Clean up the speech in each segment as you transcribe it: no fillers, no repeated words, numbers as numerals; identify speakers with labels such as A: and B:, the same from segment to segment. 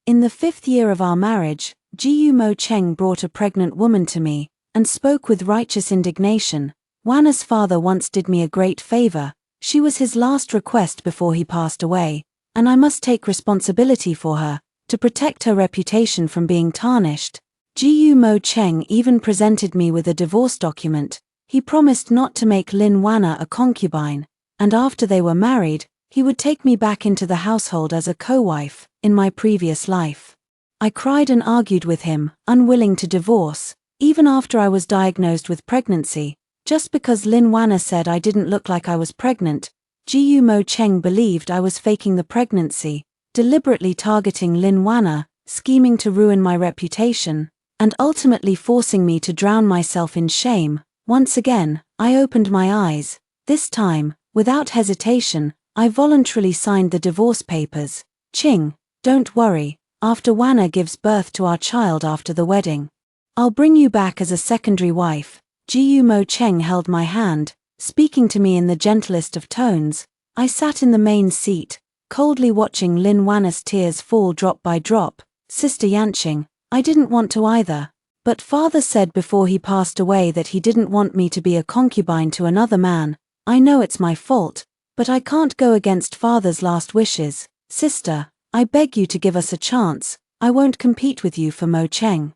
A: In the 5th year of our marriage, Jiyu Mo Cheng brought a pregnant woman to me, and spoke with righteous indignation. Wana's father once did me a great favor. She was his last request before he passed away, and I must take responsibility for her, to protect her reputation from being tarnished. Jiyu Mo Cheng even presented me with a divorce document. He promised not to make Lin Wana a concubine, and after they were married, he would take me back into the household as a co-wife, in my previous life. I cried and argued with him, unwilling to divorce, even after I was diagnosed with pregnancy. Just because Lin Wana said I didn't look like I was pregnant, Jiyu Mo Cheng believed I was faking the pregnancy, deliberately targeting Lin Wana, scheming to ruin my reputation, and ultimately forcing me to drown myself in shame. Once again, I opened my eyes. This time, without hesitation, I voluntarily signed the divorce papers. Ching, don't worry, after Wana gives birth to our child after the wedding, I'll bring you back as a secondary wife. Jiyu Mo Cheng held my hand, speaking to me in the gentlest of tones. I sat in the main seat, coldly watching Lin Wana's tears fall drop by drop. Sister Xianxia, I didn't want to either. But father said before he passed away that he didn't want me to be a concubine to another man. I know it's my fault, but I can't go against father's last wishes. Sister, I beg you to give us a chance. I won't compete with you for Mo Cheng.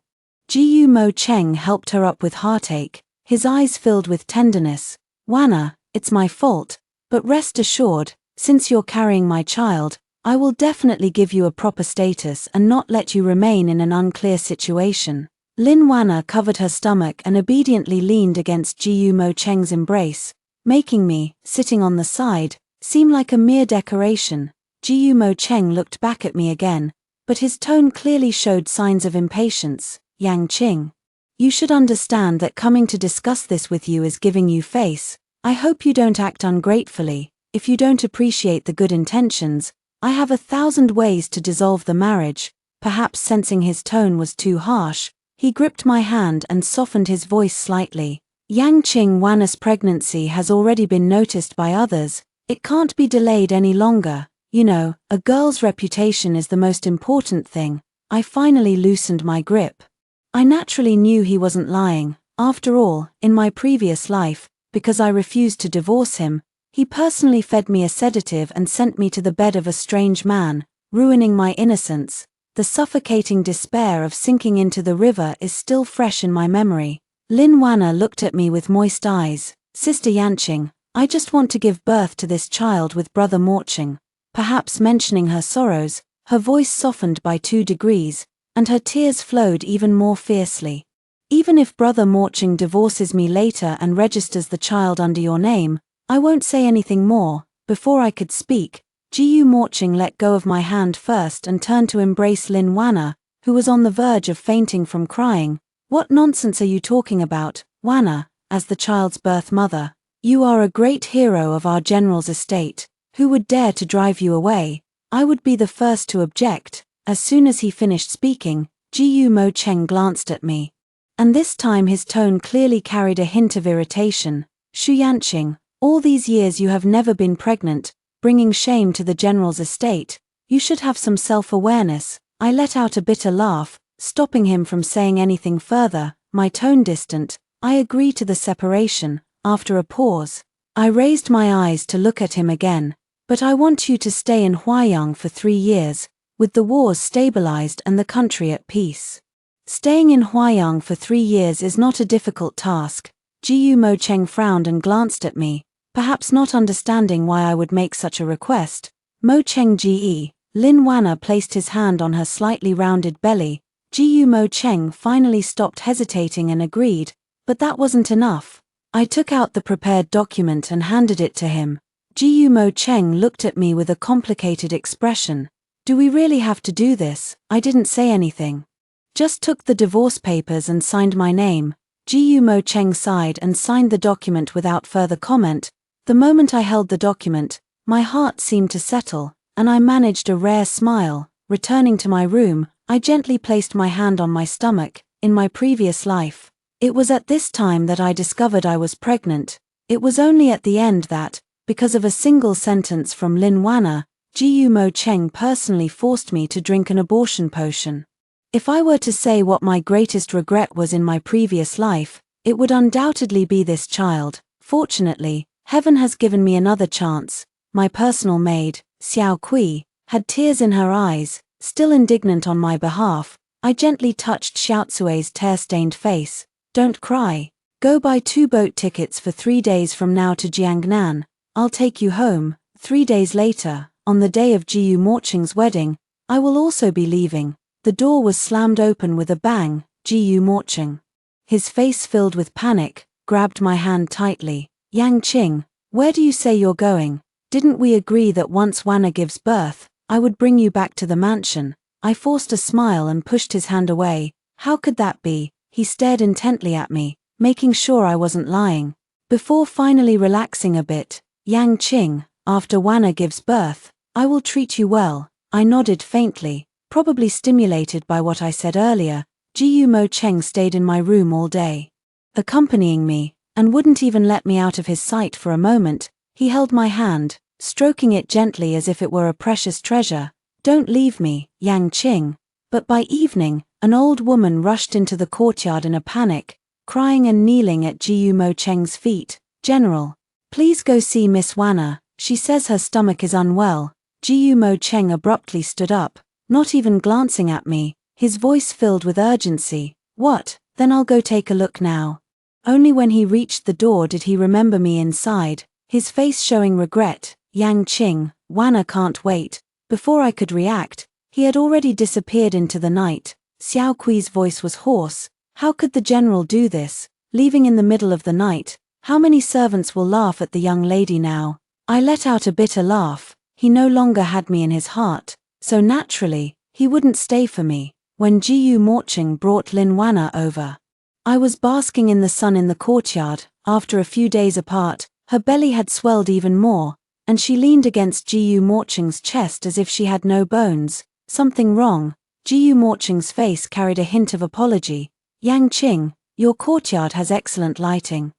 A: Jiyu Mo Cheng helped her up with heartache, his eyes filled with tenderness. Wana, it's my fault, but rest assured, since you're carrying my child, I will definitely give you a proper status and not let you remain in an unclear situation. Lin Wana covered her stomach and obediently leaned against Jiyu Mo Cheng's embrace, making me, sitting on the side, seem like a mere decoration. Jiyu Mo Cheng looked back at me again, but his tone clearly showed signs of impatience. Xianxia, you should understand that coming to discuss this with you is giving you face. I hope you don't act ungratefully. If you don't appreciate the good intentions, I have 1,000 ways to dissolve the marriage. Perhaps sensing his tone was too harsh, he gripped my hand and softened his voice slightly. Xianxia, Wana's pregnancy has already been noticed by others. It can't be delayed any longer. You know, a girl's reputation is the most important thing. I finally loosened my grip. I naturally knew he wasn't lying. After all, in my previous life, because I refused to divorce him, he personally fed me a sedative and sent me to the bed of a strange man, ruining my innocence. The suffocating despair of sinking into the river is still fresh in my memory. Lin Wana looked at me with moist eyes. Sister Xianxia, I just want to give birth to this child with Brother Mo Cheng. Perhaps mentioning her sorrows, her voice softened by 2 degrees, and her tears flowed even more fiercely. Even if Brother Mo Cheng divorces me later and registers the child under your name, I won't say anything more. Before I could speak, Jiyu Mo Cheng let go of my hand first and turned to embrace Lin Wana, who was on the verge of fainting from crying. What nonsense are you talking about, Wana? As the child's birth mother, you are a great hero of our general's estate. Who would dare to drive you away? I would be the first to object. As soon as he finished speaking, Jiyu Mo Cheng glanced at me. And this time his tone clearly carried a hint of irritation. Xianxia, all these years you have never been pregnant, bringing shame to the general's estate. You should have some self-awareness. I let out a bitter laugh, stopping him from saying anything further, my tone distant. I agree to the separation. After a pause, I raised my eyes to look at him again. But I want you to stay in Huayang for 3 years, with the wars stabilized and the country at peace. Staying in Huayang for 3 years is not a difficult task. Jiyu Mo Cheng frowned and glanced at me, perhaps not understanding why I would make such a request. Mo Cheng Ge, Lin Wana placed his hand on her slightly rounded belly. Jiyu Mo Cheng finally stopped hesitating and agreed, but that wasn't enough. I took out the prepared document and handed it to him. Jiyu Mo Cheng looked at me with a complicated expression. Do we really have to do this? I didn't say anything. Just took the divorce papers and signed my name. Jiyu Mo Cheng sighed and signed the document without further comment. The moment I held the document, my heart seemed to settle, and I managed a rare smile. Returning to my room, I gently placed my hand on my stomach. In my previous life, it was at this time that I discovered I was pregnant. It was only at the end that, because of a single sentence from Lin Wana, Ji Mo Cheng personally forced me to drink an abortion potion. If I were to say what my greatest regret was in my previous life, it would undoubtedly be this child. Fortunately, heaven has given me another chance. My personal maid, Xiao Kui, had tears in her eyes. Still indignant on my behalf, I gently touched Xiaozui's tear-stained face. Don't cry. Go buy 2 boat tickets for 3 days from now to Jiangnan. I'll take you home. 3 days later, on the day of Jiyu Morcheng's wedding, I will also be leaving. The door was slammed open with a bang. Jiyu Morcheng, his face filled with panic, grabbed my hand tightly. Yang Qing, where do you say you're going? Didn't we agree that once Wanna gives birth, I would bring you back to the mansion? I forced a smile and pushed his hand away. How could that be? He stared intently at me, making sure I wasn't lying. Before finally relaxing a bit, Yang Qing, after Wanna gives birth, I will treat you well. I nodded faintly, probably stimulated by what I said earlier. Ji Mo Cheng stayed in my room all day, accompanying me, and wouldn't even let me out of his sight for a moment. He held my hand, stroking it gently as if it were a precious treasure. Don't leave me, Yang Qing. But by evening, an old woman rushed into the courtyard in a panic, crying and kneeling at Ji Mo Cheng's feet. General, please go see Miss Wanna. She says her stomach is unwell. Ji Mo Cheng abruptly stood up, not even glancing at me, his voice filled with urgency. What? Then I'll go take a look now. Only when he reached the door did he remember me inside, his face showing regret. Yang Qing, Wanna can't wait. Before I could react, he had already disappeared into the night. Xiao Kui's voice was hoarse. How could the general do this, leaving in the middle of the night? How many servants will laugh at the young lady now? I let out a bitter laugh. He no longer had me in his heart, so naturally, he wouldn't stay for me. When Jiyu Morcheng brought Lin Wanna over, I was basking in the sun in the courtyard. After a few days apart, her belly had swelled even more, and she leaned against Jiyu Morcheng's chest as if she had no bones. Something wrong? Jiyu Morcheng's face carried a hint of apology. Yang Qing, your courtyard has excellent lighting,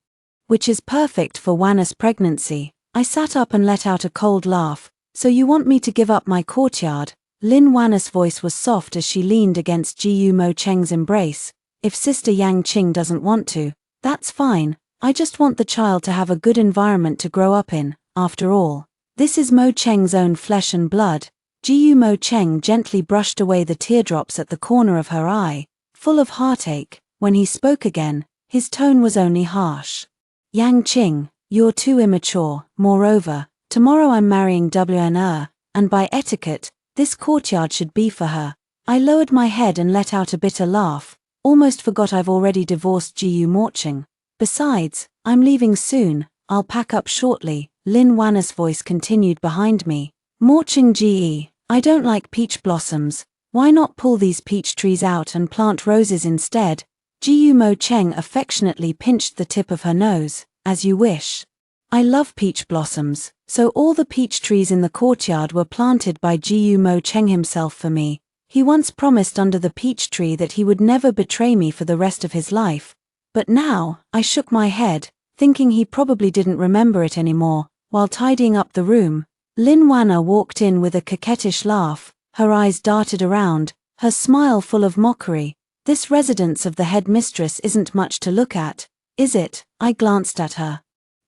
A: which is perfect for Wanna's pregnancy. I sat up and let out a cold laugh. So you want me to give up my courtyard? Lin Wanna's voice was soft as she leaned against Jiyu Mo Cheng's embrace. If Sister Yang Qing doesn't want to, that's fine. I just want the child to have a good environment to grow up in. After all, this is Mo Cheng's own flesh and blood. Jiyu Mo Cheng gently brushed away the teardrops at the corner of her eye, full of heartache. When he spoke again, his tone was only harsh. Yang Qing, you're too immature. Moreover, tomorrow I'm marrying WNR, and by etiquette, this courtyard should be for her. I lowered my head and let out a bitter laugh. Almost forgot I've already divorced Jiyu Morcheng. Besides, I'm leaving soon. I'll pack up shortly. Lin Wanna's voice continued behind me. Morcheng Ge, I don't like peach blossoms. Why not pull these peach trees out and plant roses instead? Jiyu Mo Cheng affectionately pinched the tip of her nose. As you wish. I love peach blossoms. So all the peach trees in the courtyard were planted by Jiyu Mo Cheng himself for me. He once promised under the peach tree that he would never betray me for the rest of his life. But now, I shook my head, thinking he probably didn't remember it anymore. While tidying up the room, Lin Wanna walked in with a coquettish laugh. Her eyes darted around, her smile full of mockery. This residence of the headmistress isn't much to look at, is it? I glanced at her.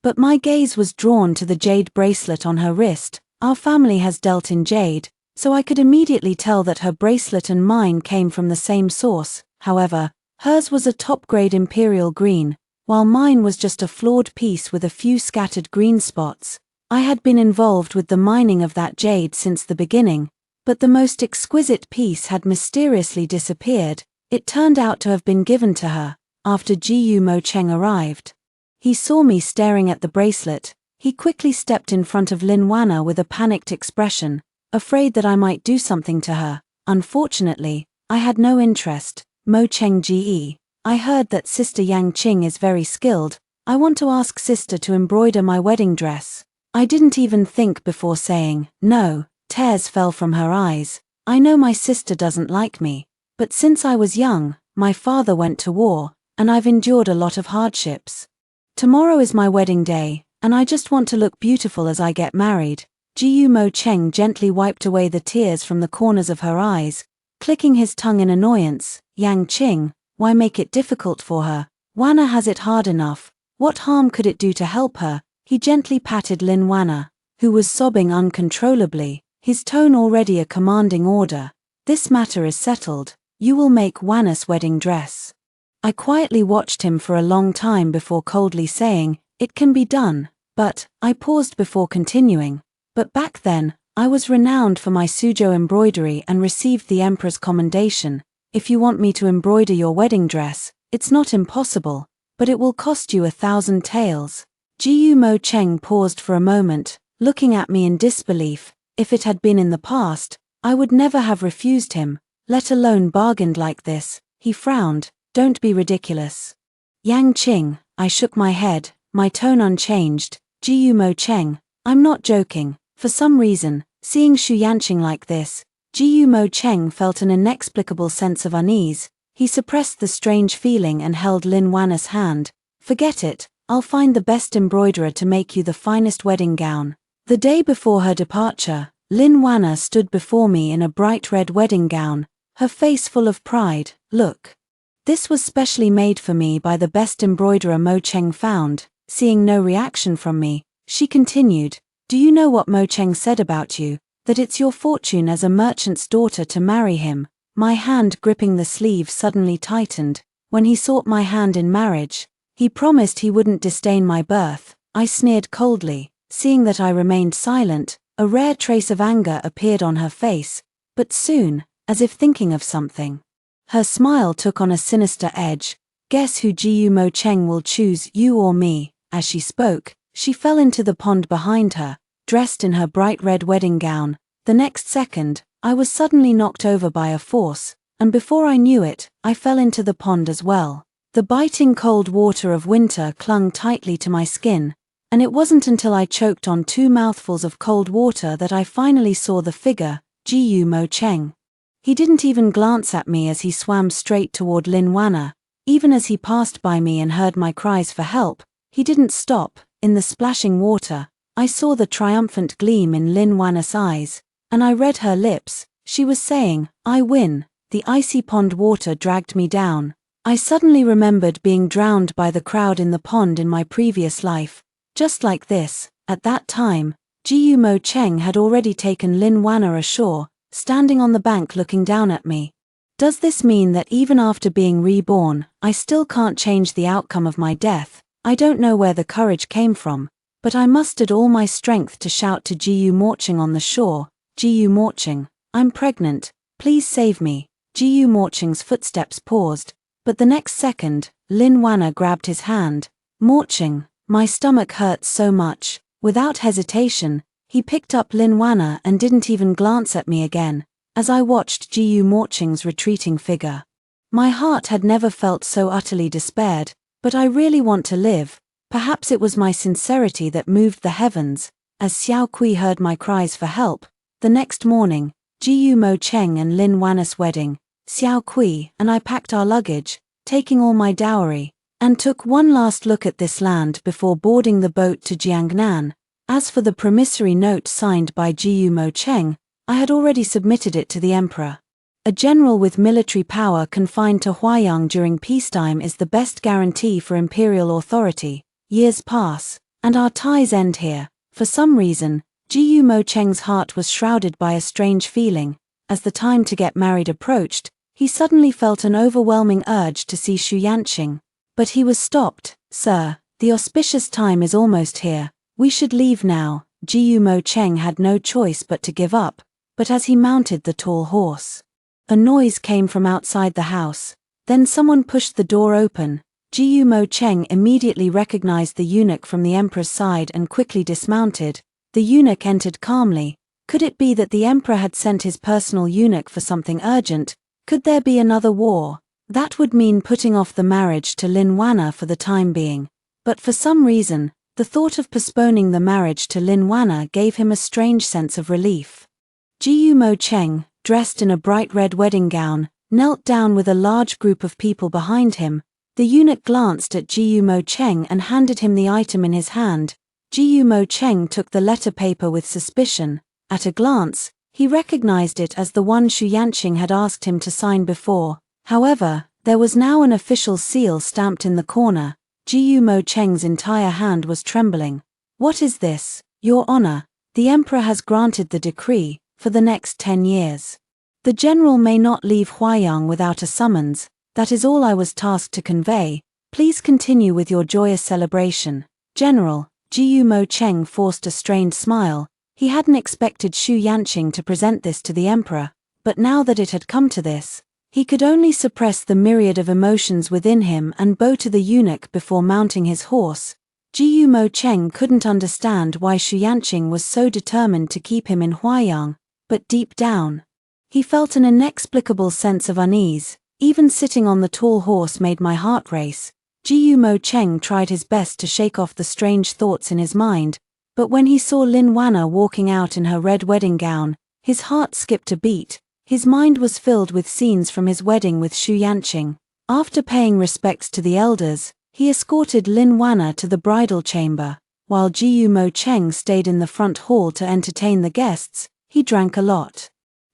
A: But my gaze was drawn to the jade bracelet on her wrist. Our family has dealt in jade, so I could immediately tell that her bracelet and mine came from the same source. However, hers was a top-grade Imperial green, while mine was just a flawed piece with a few scattered green spots. I had been involved with the mining of that jade since the beginning, but the most exquisite piece had mysteriously disappeared. It turned out to have been given to her after Jiyu Mo Cheng arrived. He saw me staring at the bracelet. He quickly stepped in front of Lin Wanna with a panicked expression, afraid that I might do something to her. Unfortunately, I had no interest. Mo Cheng Ge, I heard that Sister Yang Qing is very skilled. I want to ask Sister to embroider my wedding dress. I didn't even think before saying no. Tears fell from her eyes. I know my sister doesn't like me, but since I was young, my father went to war, and I've endured a lot of hardships. Tomorrow is my wedding day, and I just want to look beautiful as I get married. Jiyu Mo Cheng gently wiped away the tears from the corners of her eyes, clicking his tongue in annoyance. Yang Qing, why make it difficult for her? Wana has it hard enough. What harm could it do to help her? He gently patted Lin Wana, who was sobbing uncontrollably, his tone already a commanding order. This matter is settled. You will make Wana's wedding dress. I quietly watched him for a long time before coldly saying, it can be done, but, I paused before continuing. But back then, I was renowned for my Suzhou embroidery and received the emperor's commendation. If you want me to embroider your wedding dress, it's not impossible, but it will cost you 1,000 taels. Jiyu Mo Cheng paused for a moment, looking at me in disbelief. If it had been in the past, I would never have refused him, let alone bargained like this. He frowned. Don't be ridiculous. Yang Qing, I shook my head, my tone unchanged. Jiyu Mo Cheng, I'm not joking. For some reason, seeing Xianxia like this, Jiyu Mo Cheng felt an inexplicable sense of unease. He suppressed the strange feeling and held Lin Wana's hand. Forget it, I'll find the best embroiderer to make you the finest wedding gown. The day before her departure, Lin Wana stood before me in a bright red wedding gown, her face full of pride. Look. This was specially made for me by the best embroiderer Mo Cheng found. Seeing no reaction from me, she continued, do you know what Mo Cheng said about you? That it's your fortune as a merchant's daughter to marry him. My hand gripping the sleeve suddenly tightened. When he sought my hand in marriage, he promised he wouldn't disdain my birth. I sneered coldly. Seeing that I remained silent, a rare trace of anger appeared on her face, but soon, as if thinking of something, her smile took on a sinister edge. Guess who Jiyu Mo Cheng will choose, you or me? As she spoke, she fell into the pond behind her, dressed in her bright red wedding gown. The next second, I was suddenly knocked over by a force, and before I knew it, I fell into the pond as well. The biting cold water of winter clung tightly to my skin, and it wasn't until I choked on 2 mouthfuls of cold water that I finally saw the figure, Jiyu Mo Cheng. He didn't even glance at me as he swam straight toward Lin Wana. Even as he passed by me and heard my cries for help, he didn't stop. In the splashing water, I saw the triumphant gleam in Lin Wana's eyes, and I read her lips. She was saying, I win. The icy pond water dragged me down. I suddenly remembered being drowned by the crowd in the pond in my previous life. Just like this, at that time, Jiyu Mo Cheng had already taken Lin Wana ashore, standing on the bank looking down at me. Does this mean that even after being reborn, I still can't change the outcome of my death? I don't know where the courage came from, but I mustered all my strength to shout to Jiyu Mo Cheng on the shore, Jiyu Mo Cheng, I'm pregnant, please save me. Jiyu Mo Cheng's footsteps paused, but the next second, Lin Wana grabbed his hand. Mo Cheng, my stomach hurts so much. Without hesitation, he picked up Lin Wana and didn't even glance at me again, as I watched Jiyu Mo Cheng's retreating figure. My heart had never felt so utterly despaired. But I really want to live. Perhaps it was my sincerity that moved the heavens. As Xiao Kui heard my cries for help, the next morning, Jiyu Mo Cheng and Lin Wana's wedding, Xiao Kui and I packed our luggage, taking all my dowry, and took one last look at this land before boarding the boat to Jiangnan. As for the promissory note signed by Jiyu Mo Cheng, I had already submitted it to the emperor. A general with military power confined to Huayang during peacetime is the best guarantee for imperial authority. Years pass, and our ties end here. For some reason, Jiyu Mo Cheng's heart was shrouded by a strange feeling. As the time to get married approached, he suddenly felt an overwhelming urge to see Xianxia. But he was stopped. Sir, the auspicious time is almost here. We should leave now. Jiyu Mo Cheng had no choice but to give up, but as he mounted the tall horse, a noise came from outside the house. Then someone pushed the door open. Jiyu Mo Cheng immediately recognized the eunuch from the emperor's side and quickly dismounted. The eunuch entered calmly. Could it be that the emperor had sent his personal eunuch for something urgent? Could there be another war? That would mean putting off the marriage to Lin Wana for the time being. But for some reason, the thought of postponing the marriage to Lin Wana gave him a strange sense of relief. Jiyu Mo Cheng, dressed in a bright red wedding gown, knelt down with a large group of people behind him. The eunuch glanced at Jiyu Mo Cheng and handed him the item in his hand. Mo Cheng took the letter paper with suspicion. At a glance, he recognized it as the one Xianxia had asked him to sign before. However, there was now an official seal stamped in the corner. Mo Cheng's entire hand was trembling. "What is this, Your Honor? The Emperor has granted the decree for the next 10 years. The general may not leave Huaiyang without a summons. That is all I was tasked to convey. Please continue with your joyous celebration, General." Mo Cheng forced a strained smile. He hadn't expected Xianxia to present this to the Emperor, but now that it had come to this, he could only suppress the myriad of emotions within him and bow to the eunuch before mounting his horse. Mo Cheng couldn't understand why Xianxia was so determined to keep him in Huaiyang, but deep down, he felt an inexplicable sense of unease. "Even sitting on the tall horse made my heart race." Mo Cheng tried his best to shake off the strange thoughts in his mind, but when he saw Lin Wanna walking out in her red wedding gown, his heart skipped a beat. His mind was filled with scenes from his wedding with Xianxia. After paying respects to the elders, he escorted Lin Wanna to the bridal chamber. While Mo Cheng stayed in the front hall to entertain the guests, he drank a lot,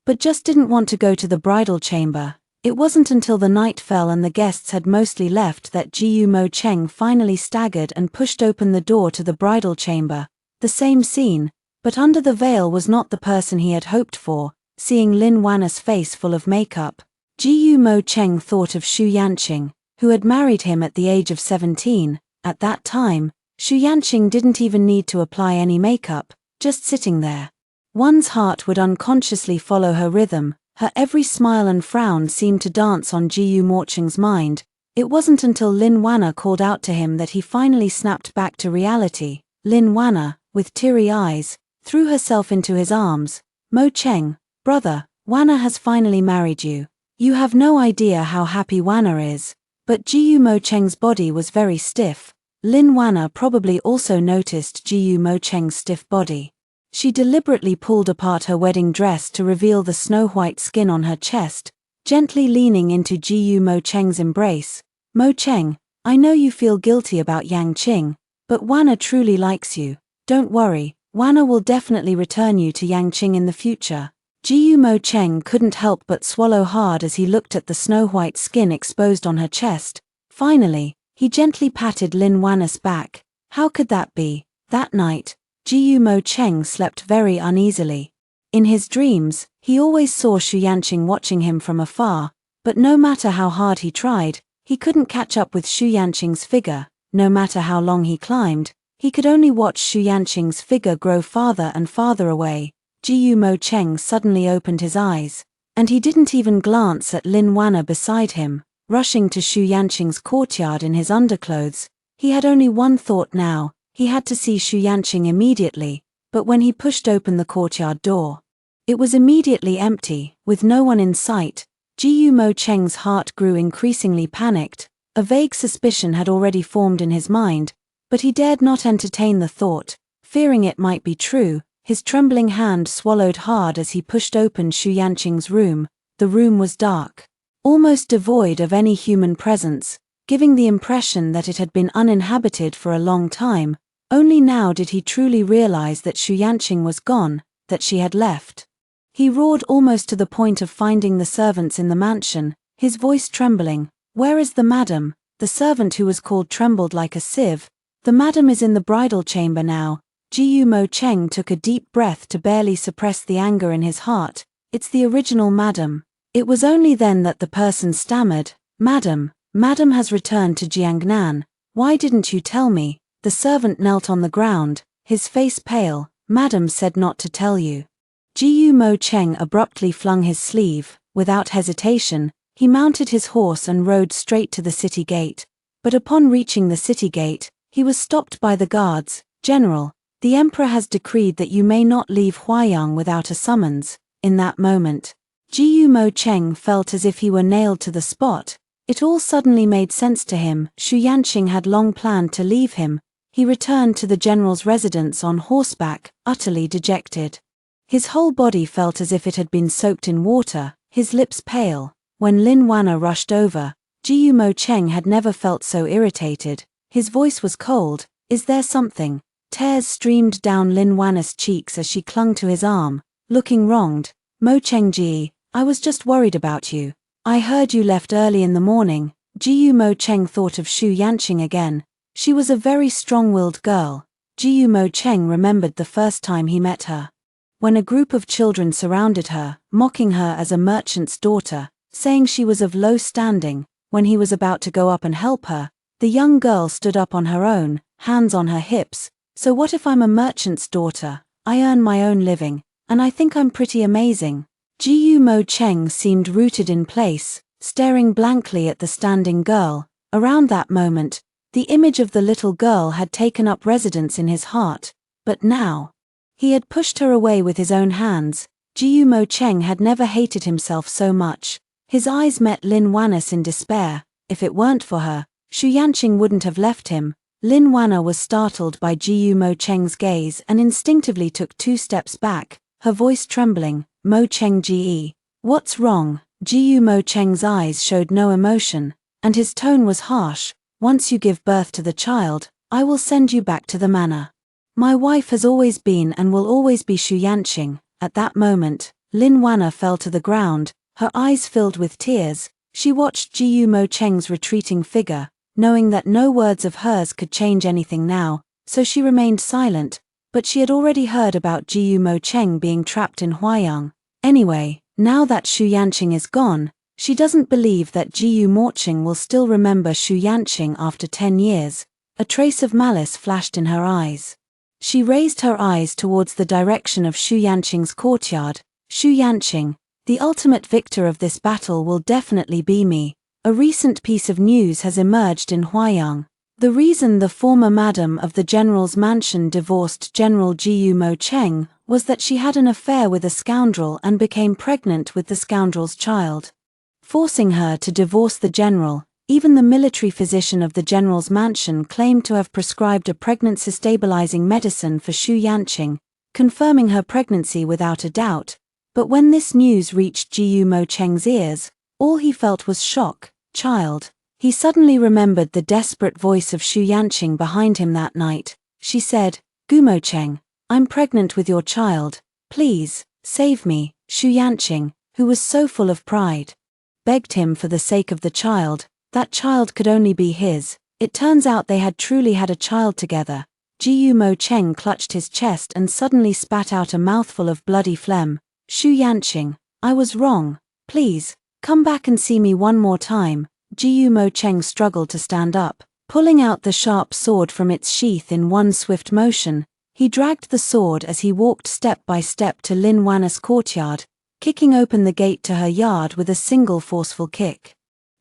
A: but just didn't want to go to the bridal chamber. It wasn't until the night fell and the guests had mostly left that Mo Cheng finally staggered and pushed open the door to the bridal chamber. The same scene, but under the veil was not the person he had hoped for. Seeing Lin Wanna's face full of makeup, Mo Cheng thought of Xianxia, who had married him at the age of 17. At that time, Xianxia didn't even need to apply any makeup, just sitting there. One's heart would unconsciously follow her rhythm. Her every smile and frown seemed to dance on Mo Cheng's mind. It wasn't until Lin Wanna called out to him that he finally snapped back to reality. Lin Wanna, with teary eyes, threw herself into his arms. "Mo Cheng, brother, Wanna has finally married you. You have no idea how happy Wanna is." But Mo Cheng's body was very stiff. Lin Wanna probably also noticed Mo Cheng's stiff body. She deliberately pulled apart her wedding dress to reveal the snow-white skin on her chest, gently leaning into Mo Cheng's embrace. "Mo Cheng, I know you feel guilty about Yang Qing, but Wanna truly likes you. Don't worry, Wanna will definitely return you to Yang Qing in the future." Mo Cheng couldn't help but swallow hard as he looked at the snow-white skin exposed on her chest. Finally, he gently patted Lin Wanna's back. How could that be? That night, Mo Cheng slept very uneasily. In his dreams, he always saw Xianxia watching him from afar, but no matter how hard he tried, he couldn't catch up with Xianxia's figure. No matter how long he climbed, he could only watch Xianxia's figure grow farther and farther away. Mo Cheng suddenly opened his eyes, and he didn't even glance at Lin Wanna beside him. Rushing to Xianxia's courtyard in his underclothes, he had only one thought now. He had to see Xianxia immediately, but when he pushed open the courtyard door, it was immediately empty, with no one in sight. Mo Cheng's heart grew increasingly panicked. A vague suspicion had already formed in his mind, but he dared not entertain the thought, fearing it might be true. His trembling hand swallowed hard as he pushed open Xianxia's room. The room was dark, almost devoid of any human presence, giving the impression that it had been uninhabited for a long time. Only now did he truly realize that Xianxia was gone, that she had left. He roared almost to the point of finding the servants in the mansion, his voice trembling. "Where is the madam?" The servant who was called trembled like a sieve. "The madam is in the bridal chamber now." Mo Cheng took a deep breath to barely suppress the anger in his heart. "It's the original madam." It was only then that the person stammered, "Madam has returned to Jiangnan. Why didn't you tell me?" The servant knelt on the ground, his face pale. "Madam said not to tell you." Mo Cheng abruptly flung his sleeve. Without hesitation, he mounted his horse and rode straight to the city gate. But upon reaching the city gate, he was stopped by the guards. "General, the Emperor has decreed that you may not leave Huaiyang without a summons." In that moment, Mo Cheng felt as if he were nailed to the spot. It all suddenly made sense to him. Xianxia had long planned to leave him. He returned to the general's residence on horseback, utterly dejected. His whole body felt as if it had been soaked in water, his lips pale. When Lin Wanna rushed over, Mo Cheng had never felt so irritated. His voice was cold. "Is there something?" Tears streamed down Lin Wanna's cheeks as she clung to his arm, looking wronged. Mo Chengji, I was just worried about you. I heard you left early in the morning. Jiyu Mo Cheng thought of Xu Yanqing again. She was a very strong-willed girl. Jiyu Mo Cheng remembered the first time he met her. When a group of children surrounded her, mocking her as a merchant's daughter, saying she was of low standing, when he was about to go up and help her, the young girl stood up on her own, hands on her hips. So what if I'm a merchant's daughter? I earn my own living, and I think I'm pretty amazing. Jiyu Mo Cheng seemed rooted in place, staring blankly at the standing girl. Around that moment, the image of the little girl had taken up residence in his heart, but now, he had pushed her away with his own hands. Jiyu Mo Cheng had never hated himself so much. His eyes met Lin Wanna's in despair. If it weren't for her, Xu Yanqing wouldn't have left him. Lin Wanna was startled by Jiyu Mo Cheng's gaze and instinctively took 2 steps back, her voice trembling. Mo Chengji, what's wrong? Jiyu Mo Cheng's eyes showed no emotion, and his tone was harsh. Once you give birth to the child, I will send you back to the manor. My wife has always been and will always be Xu Yanqing. At that moment, Lin Wanna fell to the ground, her eyes filled with tears. She watched Jiyu Mo Cheng's retreating figure, knowing that no words of hers could change anything now, so she remained silent. But she had already heard about Jiyu Mo Cheng being trapped in Huayang. Anyway, now that Xu Yanqing is gone, she doesn't believe that Jiyu Mo Cheng will still remember Xu Yanqing after 10 years. A trace of malice flashed in her eyes. She raised her eyes towards the direction of Xu Yanqing's courtyard. Xu Yanqing, the ultimate victor of this battle will definitely be me. A recent piece of news has emerged in Huayang. The reason the former madam of the general's mansion divorced General Jiyu Mo Cheng was that she had an affair with a scoundrel and became pregnant with the scoundrel's child. Forcing her to divorce the general, even the military physician of the general's mansion claimed to have prescribed a pregnancy-stabilizing medicine for Xu Yanqing, confirming her pregnancy without a doubt. But when this news reached Jiyu Mo Cheng's ears, all he felt was shock. Child. He suddenly remembered the desperate voice of Xu Yanqing behind him that night. She said, Gumo Cheng, I'm pregnant with your child. Please, save me. Xu Yanqing, who was so full of pride, begged him for the sake of the child. That child could only be his. It turns out they had truly had a child together. Jiyu Mo Cheng clutched his chest and suddenly spat out a mouthful of bloody phlegm. Xu Yanqing, I was wrong. Please, come back and see me one more time. Jiyu Mo Cheng struggled to stand up. Pulling out the sharp sword from its sheath in one swift motion, he dragged the sword as he walked step by step to Lin Wanna's courtyard, kicking open the gate to her yard with a single forceful kick.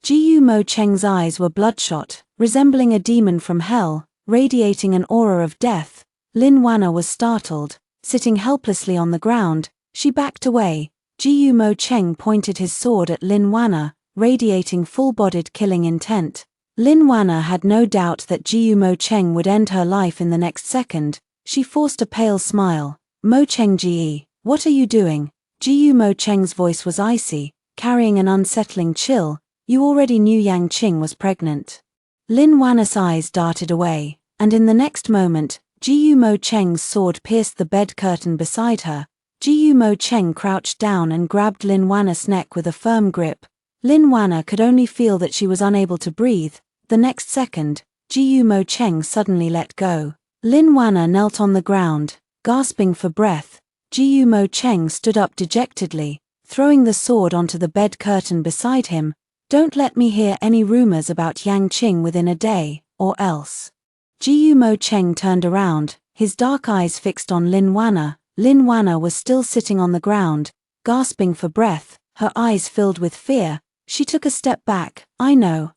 A: Jiyu Mo Cheng's eyes were bloodshot, resembling a demon from hell, radiating an aura of death. Lin Wanna was startled. Sitting helplessly on the ground, she backed away. Jiyu Mo Cheng pointed his sword at Lin Wanna, radiating full-bodied killing intent. Lin Wanna had no doubt that Jiyu Mo Cheng would end her life in the next second. She forced a pale smile. Mo Chengji, what are you doing? Jiyu Mo Cheng's voice was icy, carrying an unsettling chill. You already knew Yang Qing was pregnant. Lin Wanna's eyes darted away, and in the next moment, Jiyu Mo Cheng's sword pierced the bed curtain beside her. Jiyu Mo Cheng crouched down and grabbed Lin Wanna's neck with a firm grip. Lin Wanna could only feel that she was unable to breathe. The next second, Jiyu Mo Cheng suddenly let go. Lin Wanna knelt on the ground, gasping for breath. Jiyu Mo Cheng stood up dejectedly, throwing the sword onto the bed curtain beside him. Don't let me hear any rumors about Yang Qing within a day, or else. Jiyu Mo Cheng turned around, his dark eyes fixed on Lin Wanna. Lin Wanna was still sitting on the ground, gasping for breath, her eyes filled with fear. She took a step back. I know.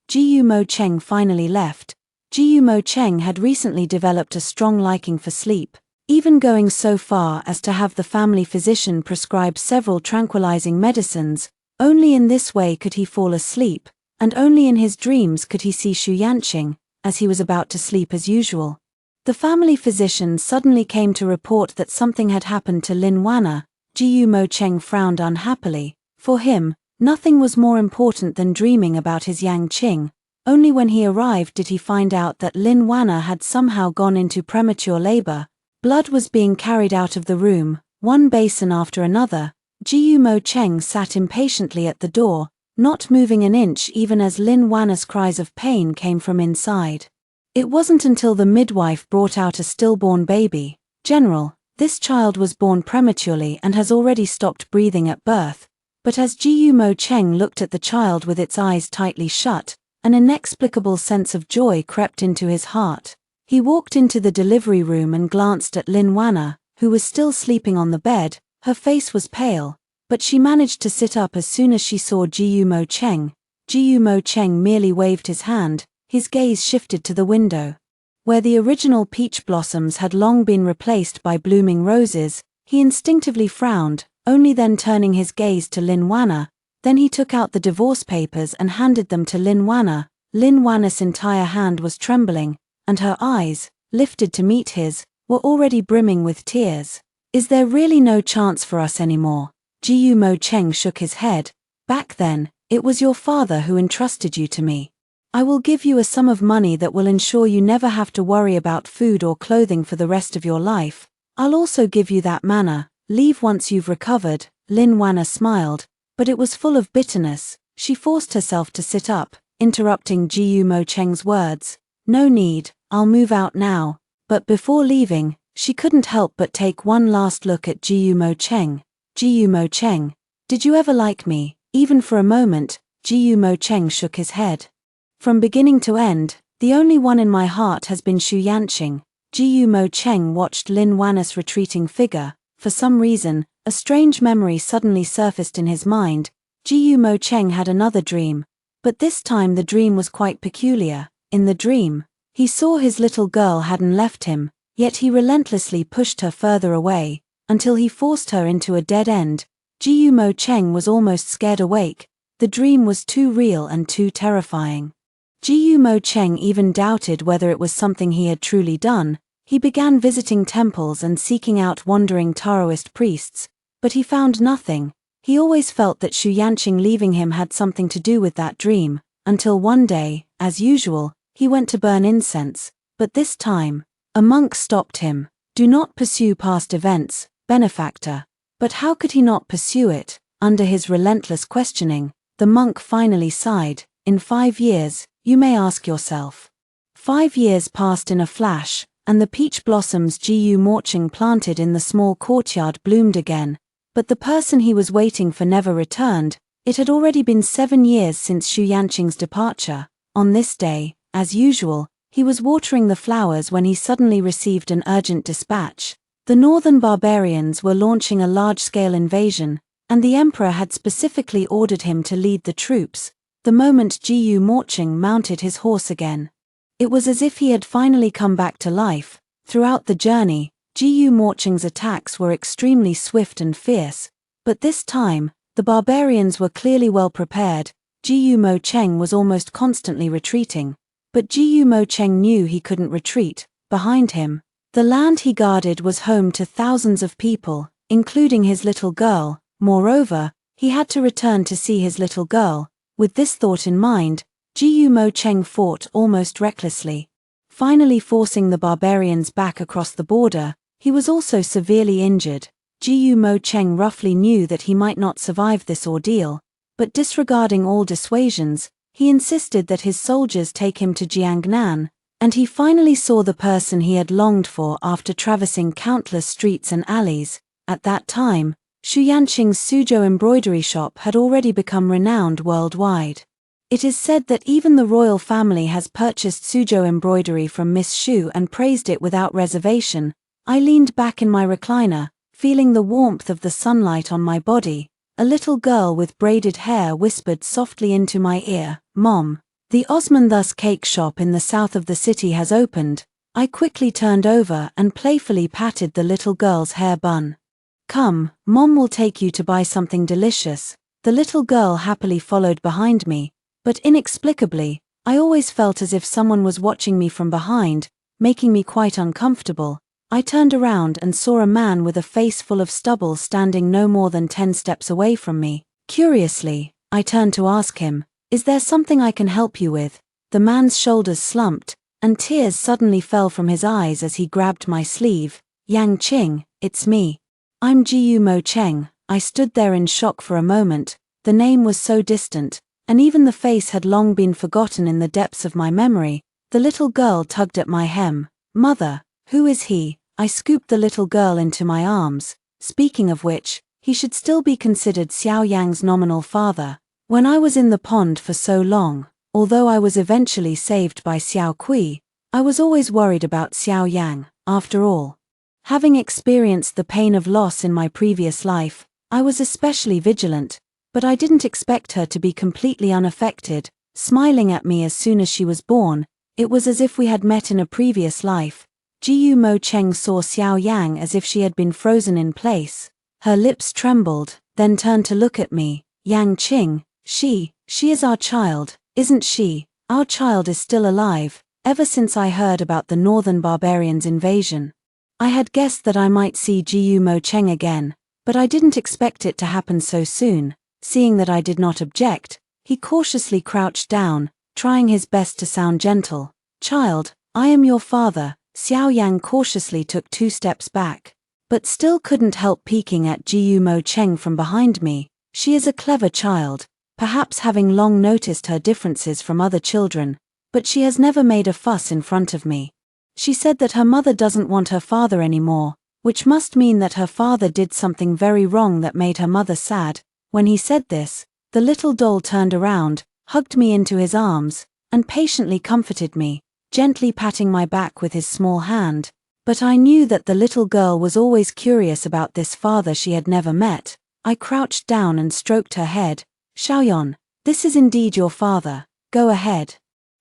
A: Jiyu Mo Cheng finally left. Jiyu Mo Cheng had recently developed a strong liking for sleep, even going so far as to have the family physician prescribe several tranquilizing medicines. Only in this way could he fall asleep, and only in his dreams could he see Xu Yanqing, as he was about to sleep as usual. The family physician suddenly came to report that something had happened to Lin Wanna. Jiyu Mo Cheng frowned unhappily. For him, nothing was more important than dreaming about his Yang Qing. Only when he arrived did he find out that Lin Wanna had somehow gone into premature labor. Blood was being carried out of the room, one basin after another. Jiyu Mo Cheng sat impatiently at the door, not moving an inch even as Lin Wanna's cries of pain came from inside. It wasn't until the midwife brought out a stillborn baby. "General, this child was born prematurely and has already stopped breathing at birth." But as Jiyu Mo Cheng looked at the child with its eyes tightly shut, an inexplicable sense of joy crept into his heart. He walked into the delivery room and glanced at Lin Wanna, who was still sleeping on the bed. Her face was pale, but she managed to sit up as soon as she saw Jiyu Mo Cheng. Jiyu Mo Cheng merely waved his hand. His gaze shifted to the window. Where the original peach blossoms had long been replaced by blooming roses, he instinctively frowned, only then turning his gaze to Lin Wanna. Then he took out the divorce papers and handed them to Lin Wanna. Lin Wanna's entire hand was trembling, and her eyes, lifted to meet his, were already brimming with tears. "Is there really no chance for us anymore?" Jiyu Mo Cheng shook his head. "Back then, it was your father who entrusted you to me. I will give you a sum of money that will ensure you never have to worry about food or clothing for the rest of your life. I'll also give you that manor. Leave once you've recovered." Lin Wanna smiled, but it was full of bitterness. She forced herself to sit up, interrupting Jiyu Mo Cheng's words. "No need, I'll move out now." But before leaving, she couldn't help but take one last look at Jiyu Mo Cheng. "Jiyu Mo Cheng, did you ever like me, even for a moment?" Jiyu Mo Cheng shook his head. "From beginning to end, the only one in my heart has been Xianxia." Jiyu Mo Cheng watched Lin Wanna's retreating figure. For some reason, a strange memory suddenly surfaced in his mind. Jiyu Mo Cheng had another dream, but this time the dream was quite peculiar. In the dream, he saw his little girl hadn't left him, yet he relentlessly pushed her further away, until he forced her into a dead end. Jiyu Mo Cheng was almost scared awake. The dream was too real and too terrifying. Jiyu Mo Cheng even doubted whether it was something he had truly done. He began visiting temples and seeking out wandering Taoist priests, but he found nothing. He always felt that Xianxia leaving him had something to do with that dream, until one day, as usual, he went to burn incense. But this time, a monk stopped him. "Do not pursue past events, benefactor." But how could he not pursue it? Under his relentless questioning, the monk finally sighed. "In 5 years, you may ask yourself." 5 years passed in a flash, and the peach blossoms Jiyu Mo Cheng planted in the small courtyard bloomed again. But the person he was waiting for never returned. It had already been 7 years since Xianxia's departure. On this day, as usual, he was watering the flowers when he suddenly received an urgent dispatch. The northern barbarians were launching a large-scale invasion, and the emperor had specifically ordered him to lead the troops. The moment Jiyu Mo Cheng mounted his horse again, it was as if he had finally come back to life. Throughout the journey, Jiyu Mo Cheng's attacks were extremely swift and fierce, but this time, the barbarians were clearly well prepared. Jiyu Mo Cheng was almost constantly retreating, but Jiyu Mo Cheng knew he couldn't retreat. Behind him, the land he guarded was home to thousands of people, including his little girl. Moreover, he had to return to see his little girl. With this thought in mind, Jiyu Mo Cheng fought almost recklessly. Finally forcing the barbarians back across the border, he was also severely injured. Jiyu Mo Cheng roughly knew that he might not survive this ordeal, but disregarding all dissuasions, he insisted that his soldiers take him to Jiangnan, and he finally saw the person he had longed for after traversing countless streets and alleys. At that time, Xianxia's Suzhou embroidery shop had already become renowned worldwide. It is said that even the royal family has purchased Suzhou embroidery from Miss Xu and praised it without reservation. I leaned back in my recliner, feeling the warmth of the sunlight on my body. A little girl with braided hair whispered softly into my ear, "Mom, the Osmanthus cake shop in the south of the city has opened." I quickly turned over and playfully patted the little girl's hair bun. "Come, Mom will take you to buy something delicious." The little girl happily followed behind me, but inexplicably, I always felt as if someone was watching me from behind, making me quite uncomfortable. I turned around and saw a man with a face full of stubble standing no more than 10 steps away from me. Curiously, I turned to ask him, "Is there something I can help you with?" The man's shoulders slumped, and tears suddenly fell from his eyes as he grabbed my sleeve. Yang Qing, it's me. I'm Jiyu Mo Cheng. I stood there in shock for a moment. The name was so distant, and even the face had long been forgotten in the depths of my memory. The little girl tugged at my hem. Mother, who is he? I scooped the little girl into my arms. Speaking of which, he should still be considered Xiao Yang's nominal father. When I was in the pond for so long, although I was eventually saved by Xiao Kui, I was always worried about Xiao Yang. After all, having experienced the pain of loss in my previous life, I was especially vigilant, but I didn't expect her to be completely unaffected, smiling at me as soon as she was born. It was as if we had met in a previous life. Jiyu Mo Cheng saw Xiao Yang as if she had been frozen in place. Her lips trembled, then turned to look at me. Yang Qing, she is our child, isn't she? Our child is still alive. Ever since I heard about the northern barbarians' invasion, I had guessed that I might see Jiyu Mo Cheng again, but I didn't expect it to happen so soon. Seeing that I did not object, he cautiously crouched down, trying his best to sound gentle. Child, I am your father. Xiao Yang cautiously took 2 steps back, but still couldn't help peeking at Jiyu Mo Cheng from behind me. She is a clever child, perhaps having long noticed her differences from other children, but she has never made a fuss in front of me. She said that her mother doesn't want her father anymore, which must mean that her father did something very wrong that made her mother sad. When he said this, the little doll turned around, hugged me into his arms, and patiently comforted me, gently patting my back with his small hand. But I knew that the little girl was always curious about this father she had never met. I crouched down and stroked her head. Xiaoyan, this is indeed your father. Go ahead.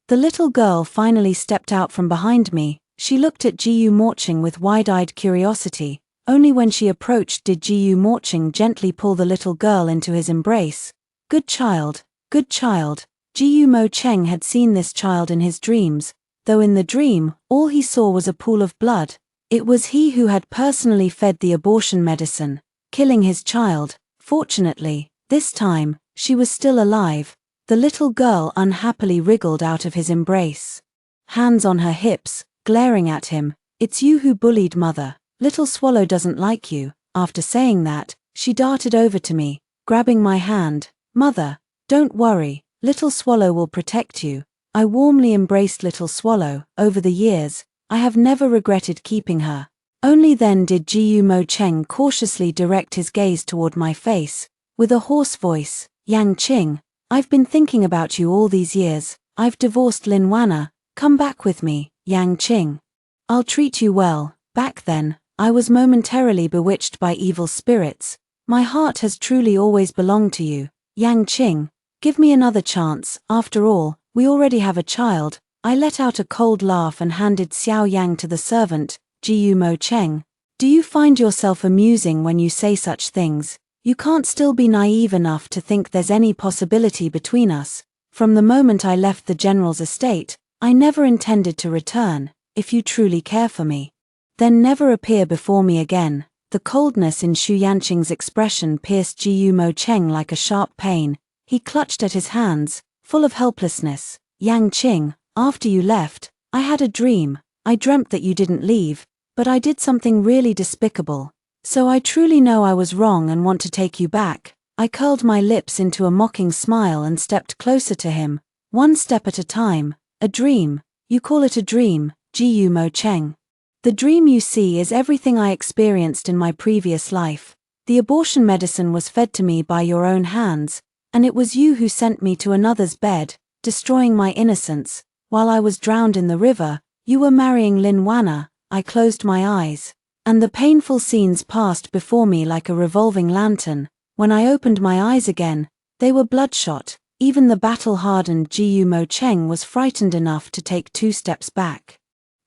A: The little girl finally stepped out from behind me. She looked at Jiyu Morching with wide-eyed curiosity. Only when she approached did Jiyu Morching gently pull the little girl into his embrace. Good child, good child. Jiyu Mo Cheng had seen this child in his dreams, though in the dream, all he saw was a pool of blood. It was he who had personally fed the abortion medicine, killing his child. Fortunately, this time, she was still alive. The little girl unhappily wriggled out of his embrace, hands on her hips, glaring at him. It's you who bullied mother. Little Swallow doesn't like you. After saying that, she darted over to me, grabbing my hand. Mother, don't worry, Little Swallow will protect you. I warmly embraced Little Swallow. Over the years, I have never regretted keeping her. Only then did Jiyu Mo Cheng cautiously direct his gaze toward my face, with a hoarse voice. Yang Qing, I've been thinking about you all these years. I've divorced Lin Wanna. Come back with me, Yang Qing. I'll treat you well. Back then, I was momentarily bewitched by evil spirits. My heart has truly always belonged to you. Yang Qing, give me another chance. After all, we already have a child. I let out a cold laugh and handed Xiao Yang to the servant. Jiyu Mo Cheng, do you find yourself amusing when you say such things? You can't still be naive enough to think there's any possibility between us. From the moment I left the general's estate, I never intended to return. If you truly care for me, then never appear before me again. The coldness in Xu Yanqing's expression pierced Jiyu Mo Cheng like a sharp pain. He clutched at his hands, full of helplessness. Yang Qing, after you left, I had a dream. I dreamt that you didn't leave, but I did something really despicable. So I truly know I was wrong and want to take you back. I curled my lips into a mocking smile and stepped closer to him, one step at a time. A dream? You call it a dream, Jiyu Mo Cheng? The dream you see is everything I experienced in my previous life. The abortion medicine was fed to me by your own hands, and it was you who sent me to another's bed, destroying my innocence. While I was drowned in the river, you were marrying Lin Wanna. I closed my eyes, and the painful scenes passed before me like a revolving lantern. When I opened my eyes again, they were bloodshot. Even the battle-hardened Jiyu Mo Cheng was frightened enough to take 2 steps back.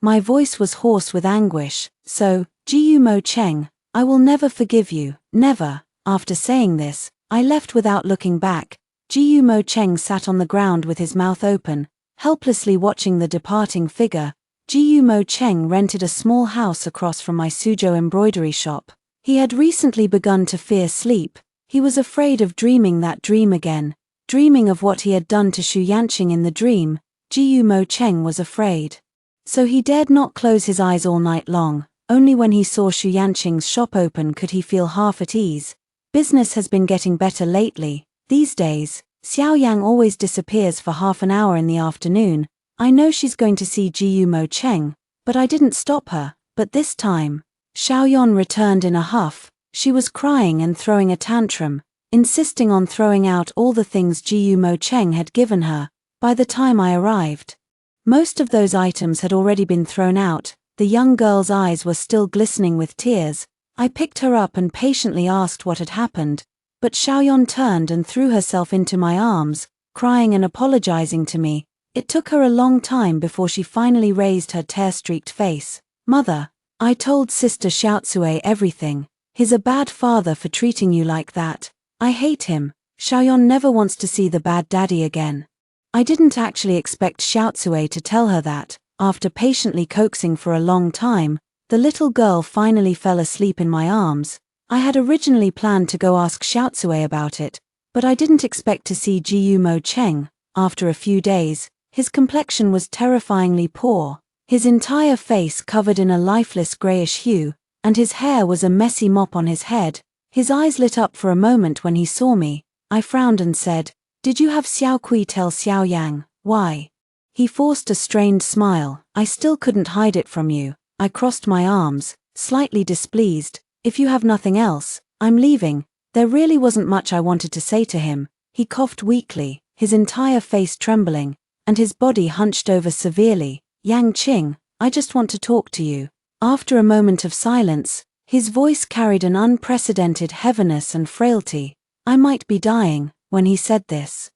A: My voice was hoarse with anguish. So, Jiyu Mo Cheng, I will never forgive you, never. After saying this, I left without looking back. Jiyu Mo Cheng sat on the ground with his mouth open, helplessly watching the departing figure. Jiyu Mo Cheng rented a small house across from my Suzhou embroidery shop. He had recently begun to fear sleep. He was afraid of dreaming that dream again, dreaming of what he had done to Xu Yanqing in the dream. Jiyu Mo Cheng was afraid. So he dared not close his eyes all night long. Only when he saw Xu Yanqing's shop open could he feel half at ease. Business has been getting better lately. These days, Xiao Yang always disappears for half an hour in the afternoon. I know she's going to see Jiyu Mo Cheng, but I didn't stop her. But this time, Xiaoyan returned in a huff. She was crying and throwing a tantrum, insisting on throwing out all the things Jiyu Mo Cheng had given her. By the time I arrived, most of those items had already been thrown out. The young girl's eyes were still glistening with tears. I picked her up and patiently asked what had happened, but Xiaoyan turned and threw herself into my arms, crying and apologizing to me. It took her a long time before she finally raised her tear-streaked face. "Mother, I told Sister Xiaotsue everything. He's a bad father for treating you like that. I hate him. Xiaoyan never wants to see the bad daddy again." I didn't actually expect Xiaotsue to tell her that. After patiently coaxing for a long time, the little girl finally fell asleep in my arms. I had originally planned to go ask Xiaotsue about it, but I didn't expect to see Jiyu Mo Cheng. After a few days, his complexion was terrifyingly poor, his entire face covered in a lifeless grayish hue, and his hair was a messy mop on his head. His eyes lit up for a moment when he saw me. I frowned and said, "Did you have Xiao Kui tell Xiao Yang? Why?" He forced a strained smile. "I still couldn't hide it from you." I crossed my arms, slightly displeased. "If you have nothing else, I'm leaving." There really wasn't much I wanted to say to him. He coughed weakly, his entire face trembling, and his body hunched over severely. "Yang Qing, I just want to talk to you." After a moment of silence, his voice carried an unprecedented heaviness and frailty. I might be dying when he said this.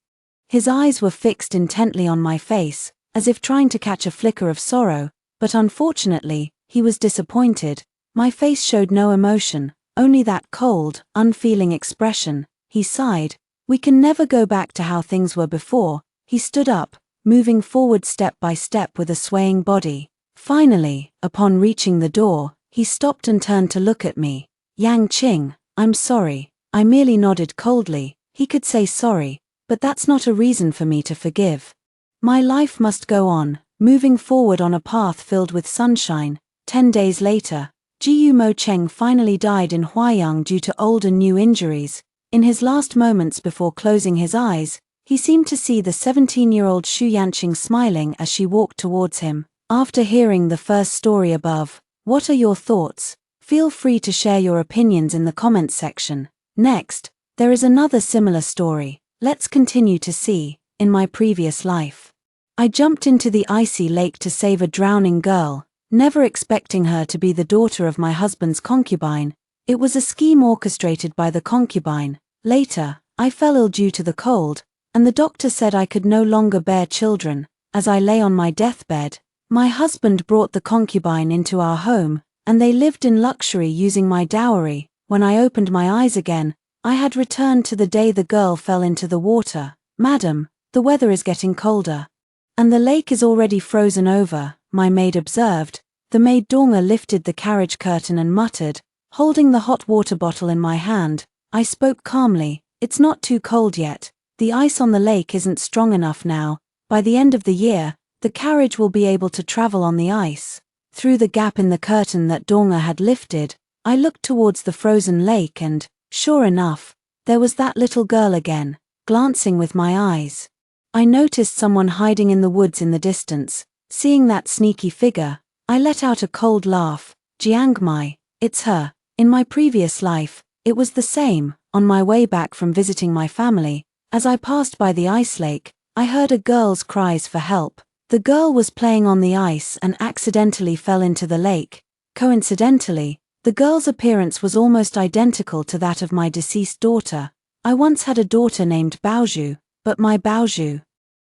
A: His eyes were fixed intently on my face, as if trying to catch a flicker of sorrow, but unfortunately, he was disappointed. My face showed no emotion, only that cold, unfeeling expression. He sighed. "We can never go back to how things were before." He stood up, moving forward step by step with a swaying body. Finally, upon reaching the door, he stopped and turned to look at me. "Yang Qing, I'm sorry." I merely nodded coldly. He could say sorry, but that's not a reason for me to forgive. My life must go on, moving forward on a path filled with sunshine. 10 days later, Jiyu Mo Cheng finally died in Huaiyang due to old and new injuries. In his last moments before closing his eyes, he seemed to see the 17-year-old Xu Yanqing smiling as she walked towards him. After hearing the first story above, what are your thoughts? Feel free to share your opinions in the comments section. Next, there is another similar story. Let's continue to see. In my previous life, I jumped into the icy lake to save a drowning girl, never expecting her to be the daughter of my husband's concubine. It was a scheme orchestrated by the concubine. Later, I fell ill due to the cold, and the doctor said I could no longer bear children. As I lay on my deathbed, my husband brought the concubine into our home, and they lived in luxury using my dowry. When I opened my eyes again, I had returned to the day the girl fell into the water. "Madam, the weather is getting colder, and the lake is already frozen over," my maid observed. The maid Donga lifted the carriage curtain and muttered, holding the hot water bottle in my hand. I spoke calmly. "It's not too cold yet. The ice on the lake isn't strong enough now. By the end of the year, the carriage will be able to travel on the ice." Through the gap in the curtain that Donga had lifted, I looked towards the frozen lake and, sure enough, there was that little girl again, glancing with my eyes. I noticed someone hiding in the woods in the distance. Seeing that sneaky figure, I let out a cold laugh. "Jiangmai, it's her." In my previous life, it was the same. On my way back from visiting my family, as I passed by the ice lake, I heard a girl's cries for help. The girl was playing on the ice and accidentally fell into the lake. Coincidentally, the girl's appearance was almost identical to that of my deceased daughter. I once had a daughter named Baozhu, but my Baozhu,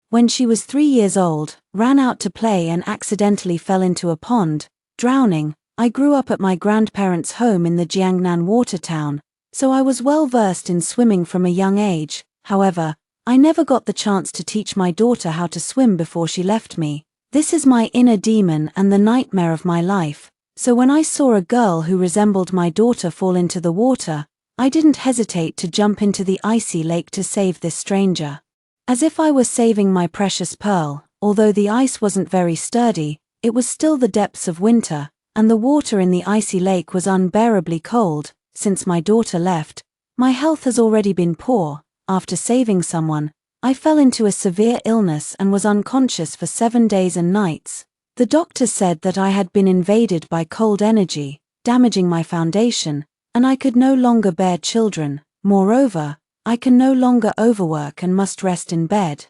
A: when she was 3 years old, ran out to play and accidentally fell into a pond, drowning. I grew up at my grandparents' home in the Jiangnan water town, so I was well versed in swimming from a young age. However, I never got the chance to teach my daughter how to swim before she left me. This is my inner demon and the nightmare of my life. So when I saw a girl who resembled my daughter fall into the water, I didn't hesitate to jump into the icy lake to save this stranger. As if I were saving my precious pearl, Although the ice wasn't very sturdy, it was still the depths of winter, and the water in the icy lake was unbearably cold. Since my daughter left, my health has already been poor. After saving someone, I fell into a severe illness and was unconscious for 7 days and nights. The doctor said that I had been invaded by cold energy, damaging my foundation, and I could no longer bear children. Moreover, I can no longer overwork and must rest in bed.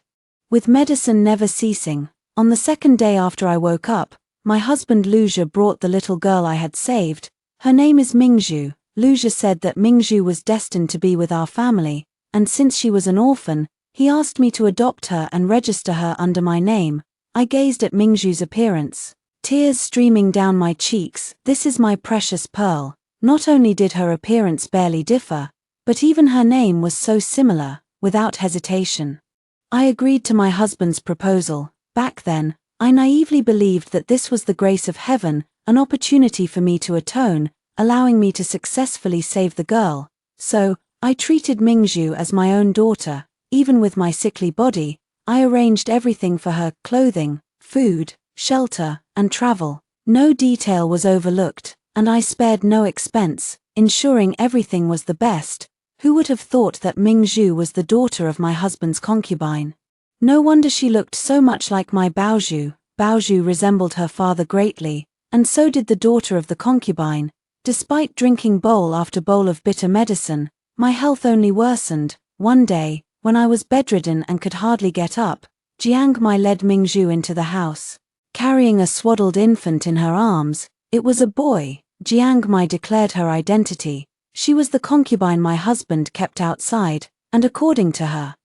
A: With medicine never ceasing, on the 2nd day after I woke up, my husband Luxia brought the little girl I had saved. Her name is Mingzhu. Luxia said that Mingzhu was destined to be with our family, and since she was an orphan, he asked me to adopt her and register her under my name. I gazed at Mingzhu's appearance, tears streaming down my cheeks. This is my precious pearl. Not only did her appearance barely differ, but even her name was so similar. Without hesitation, I agreed to my husband's proposal. Back then, I naively believed that this was the grace of heaven, an opportunity for me to atone, allowing me to successfully save the girl. So, I treated Mingzhu as my own daughter. Even with my sickly body, I arranged everything for her: clothing, food, shelter, and travel. No detail was overlooked, and I spared no expense, ensuring everything was the best. Who would have thought that Mingzhu was the daughter of my husband's concubine? No wonder she looked so much like my Baozhu. Baozhu resembled her father greatly, and so did the daughter of the concubine. Despite drinking bowl after bowl of bitter medicine, my health only worsened. One day, when I was bedridden and could hardly get up, Xianxia led Mingzhu into the house. Carrying a swaddled infant in her arms, it was a boy. Xianxia declared her identity. She was the concubine my husband kept outside, and according to her,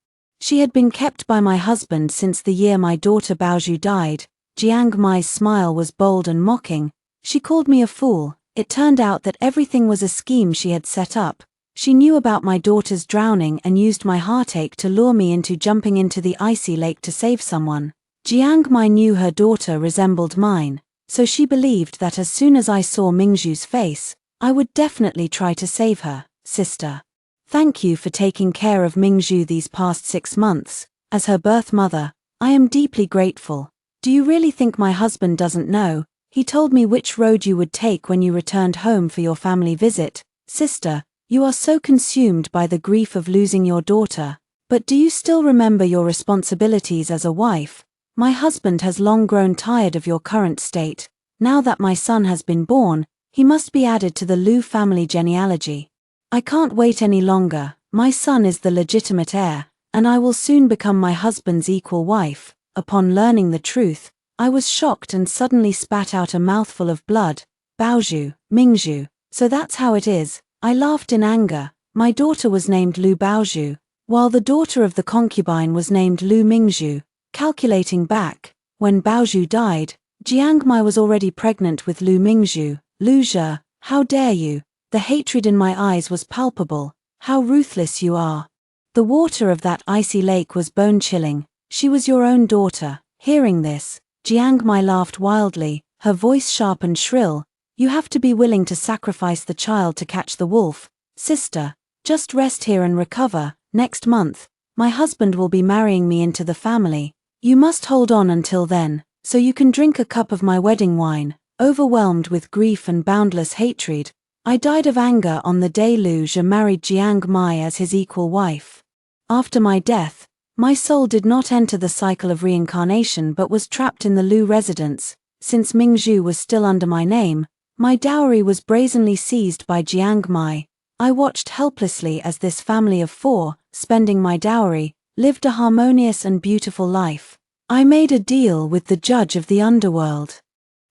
A: she had been kept by my husband since the year my daughter Baozhu died. Xianxia's smile was bold and mocking. She called me a fool. It turned out that everything was a scheme she had set up. She knew about my daughter's drowning and used my heartache to lure me into jumping into the icy lake to save someone. Xianxia knew her daughter resembled mine, so she believed that as soon as I saw Mingzhu's face, I would definitely try to save her. Sister, thank you for taking care of Mingzhu these past 6 months. As her birth mother, I am deeply grateful. Do you really think my husband doesn't know? He told me which road you would take when you returned home for your family visit. Sister, you are so consumed by the grief of losing your daughter. But do you still remember your responsibilities as a wife? My husband has long grown tired of your current state. Now that my son has been born, he must be added to the Lu family genealogy. I can't wait any longer. My son is the legitimate heir, and I will soon become my husband's equal wife. Upon learning the truth, I was shocked and suddenly spat out a mouthful of blood. Baozhu, Mingzhu, so that's how it is. I laughed in anger. My daughter was named Lu Baozhu, while the daughter of the concubine was named Lu Mingzhu. Calculating back, when Baozhu died, Xianxia was already pregnant with Lu Mingzhu. Luxia, how dare you? The hatred in my eyes was palpable. How ruthless you are. The water of that icy lake was bone-chilling. She was your own daughter. Hearing this, Xianxia laughed wildly, her voice sharp and shrill. You have to be willing to sacrifice the child to catch the wolf. Sister, just rest here and recover. Next month, my husband will be marrying me into the family. You must hold on until then, so you can drink a cup of my wedding wine. Overwhelmed with grief and boundless hatred, I died of anger on the day Luxia married Xianxia as his equal wife. After my death, my soul did not enter the cycle of reincarnation but was trapped in the Lu residence. Since Mingzhu was still under my name, my dowry was brazenly seized by Xianxia. I watched helplessly as this family of 4, spending my dowry, lived a harmonious and beautiful life. I made a deal with the judge of the underworld,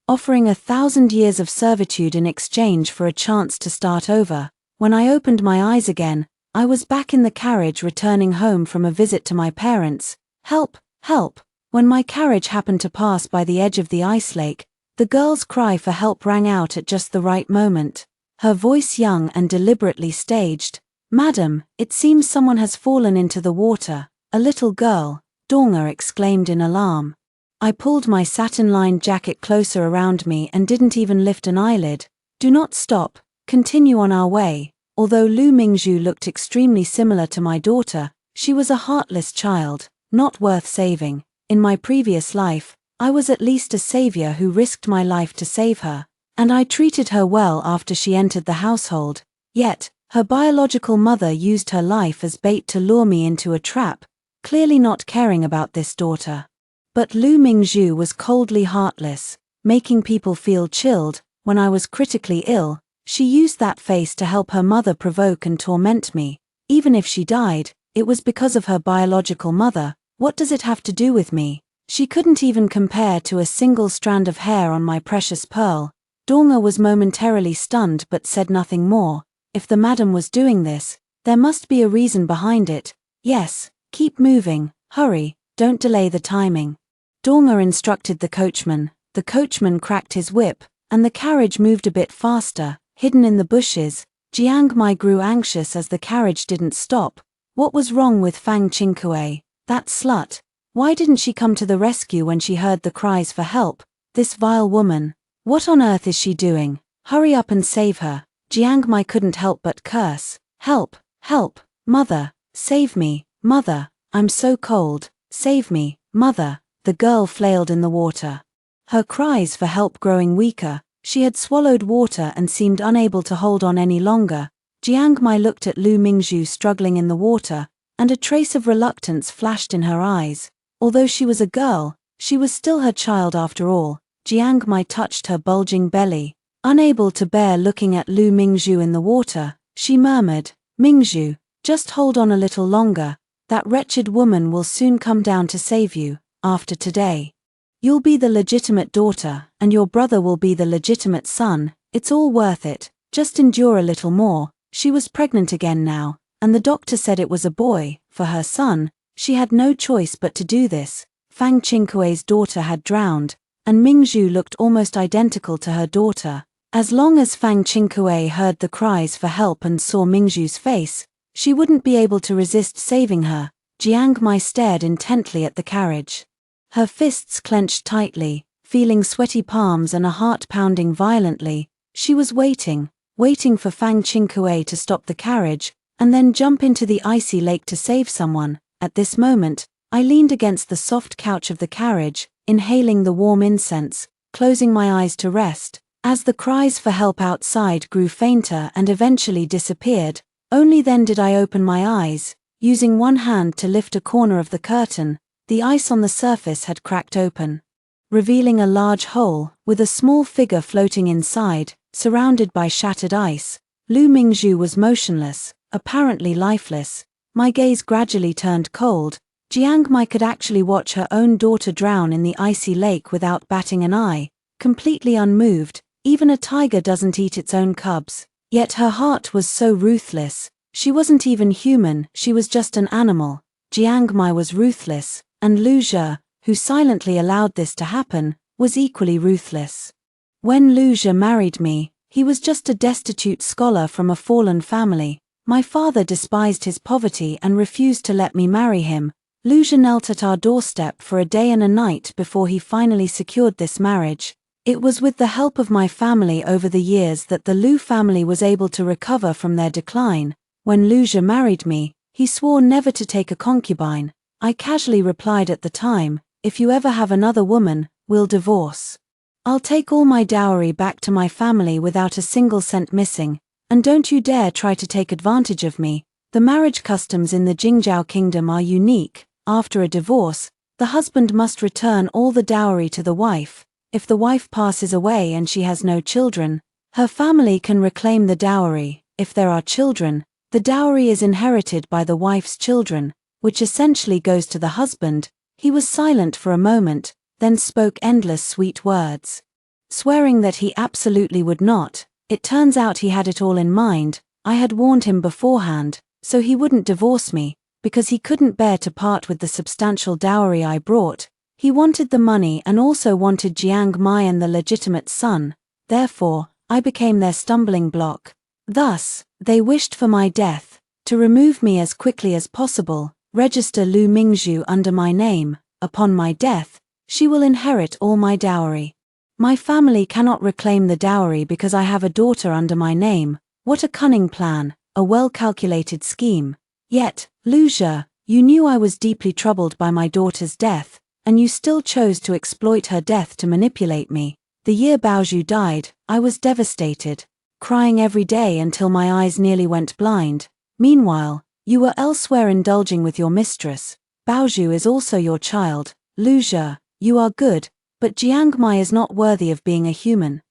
A: offering 1,000 years of servitude in exchange for a chance to start over. When I opened my eyes again, I was back in the carriage returning home from a visit to my parents. Help, help! When my carriage happened to pass by the edge of the ice lake, the girl's cry for help rang out at just the right moment. Her voice young and deliberately staged. Madam, it seems someone has fallen into the water. A little girl, Donga exclaimed in alarm. I pulled my satin-lined jacket closer around me and didn't even lift an eyelid. Do not stop, continue on our way. Although Lu Mingzhu looked extremely similar to my daughter, she was a heartless child, not worth saving. In my previous life, I was at least a savior who risked my life to save her, and I treated her well after she entered the household. Yet, her biological mother used her life as bait to lure me into a trap, clearly not caring about this daughter. But Lu Mingzhu was coldly heartless, making people feel chilled. When I was critically ill, she used that face to help her mother provoke and torment me. Even if she died, it was because of her biological mother. What does it have to do with me? She couldn't even compare to a single strand of hair on my precious pearl. Donga was momentarily stunned but said nothing more. If the madam was doing this, there must be a reason behind it. Yes, keep moving, hurry, don't delay the timing. Donga instructed the coachman. The coachman cracked his whip, and the carriage moved a bit faster. Hidden in the bushes, Xianxia grew anxious as the carriage didn't stop. What was wrong with Fang Qingkue? That slut. Why didn't she come to the rescue when she heard the cries for help? This vile woman. What on earth is she doing? Hurry up and save her. Xianxia couldn't help but curse. Help, help, mother, save me, mother, I'm so cold, save me, mother. The girl flailed in the water. Her cries for help growing weaker, she had swallowed water and seemed unable to hold on any longer. Xianxia looked at Lu Mingzhu struggling in the water, and a trace of reluctance flashed in her eyes. Although she was a girl, she was still her child after all. Xianxia touched her bulging belly. Unable to bear looking at Lu Mingzhu in the water, she murmured, "Mingzhu, just hold on a little longer. That wretched woman will soon come down to save you. After today, you'll be the legitimate daughter, and your brother will be the legitimate son. It's all worth it. Just endure a little more." She was pregnant again now, and the doctor said it was a boy. For her son, she had no choice but to do this. Fang Qingkue's daughter had drowned, and Mingzhu looked almost identical to her daughter. As long as Fang Qingkue heard the cries for help and saw Mingzhu's face, she wouldn't be able to resist saving her. Xianxia stared intently at the carriage. Her fists clenched tightly, feeling sweaty palms and a heart pounding violently. She was waiting for Fang Qingkue to stop the carriage, and then jump into the icy lake to save someone. At this moment, I leaned against the soft couch of the carriage, inhaling the warm incense, closing my eyes to rest. As the cries for help outside grew fainter and eventually disappeared, only then did I open my eyes. Using one hand to lift a corner of the curtain, the ice on the surface had cracked open, revealing a large hole, with a small figure floating inside, surrounded by shattered ice. Lu Mingzhu was motionless, apparently lifeless. My gaze gradually turned cold. Xianxia could actually watch her own daughter drown in the icy lake without batting an eye, completely unmoved. Even a tiger doesn't eat its own cubs. Yet her heart was so ruthless. She wasn't even human, she was just an animal. Xianxia was ruthless, and Lu Zhe, who silently allowed this to happen, was equally ruthless. When Lu Zhe married me, he was just a destitute scholar from a fallen family. My father despised his poverty and refused to let me marry him. Lu Zhe knelt at our doorstep for a day and a night before he finally secured this marriage. It was with the help of my family over the years that the Lu family was able to recover from their decline. When Lu Zhe married me, he swore never to take a concubine. I casually replied at the time, "If you ever have another woman, we'll divorce. I'll take all my dowry back to my family without a single cent missing, and don't you dare try to take advantage of me." The marriage customs in the Jingzhou kingdom are unique. After a divorce, the husband must return all the dowry to the wife. If the wife passes away and she has no children, her family can reclaim the dowry. If there are children, the dowry is inherited by the wife's children, which essentially goes to the husband. He was silent for a moment, then spoke endless sweet words, swearing that he absolutely would not. It turns out he had it all in mind. I had warned him beforehand, so he wouldn't divorce me, because he couldn't bear to part with the substantial dowry I brought. He wanted the money and also wanted Xianxia and the legitimate son. Therefore, I became their stumbling block. Thus, they wished for my death, to remove me as quickly as possible, register Lu Mingzhu under my name. Upon my death, she will inherit all my dowry. My family cannot reclaim the dowry because I have a daughter under my name. What a cunning plan, a well-calculated scheme. Yet, Lu Zhe, you knew I was deeply troubled by my daughter's death. and you still chose to exploit her death to manipulate me. The year Baozhu died, I was devastated, crying every day until my eyes nearly went blind. Meanwhile, you were elsewhere indulging with your mistress. Baozhu is also your child. Luxia, you are good, but Jiangmai is not worthy of being a human.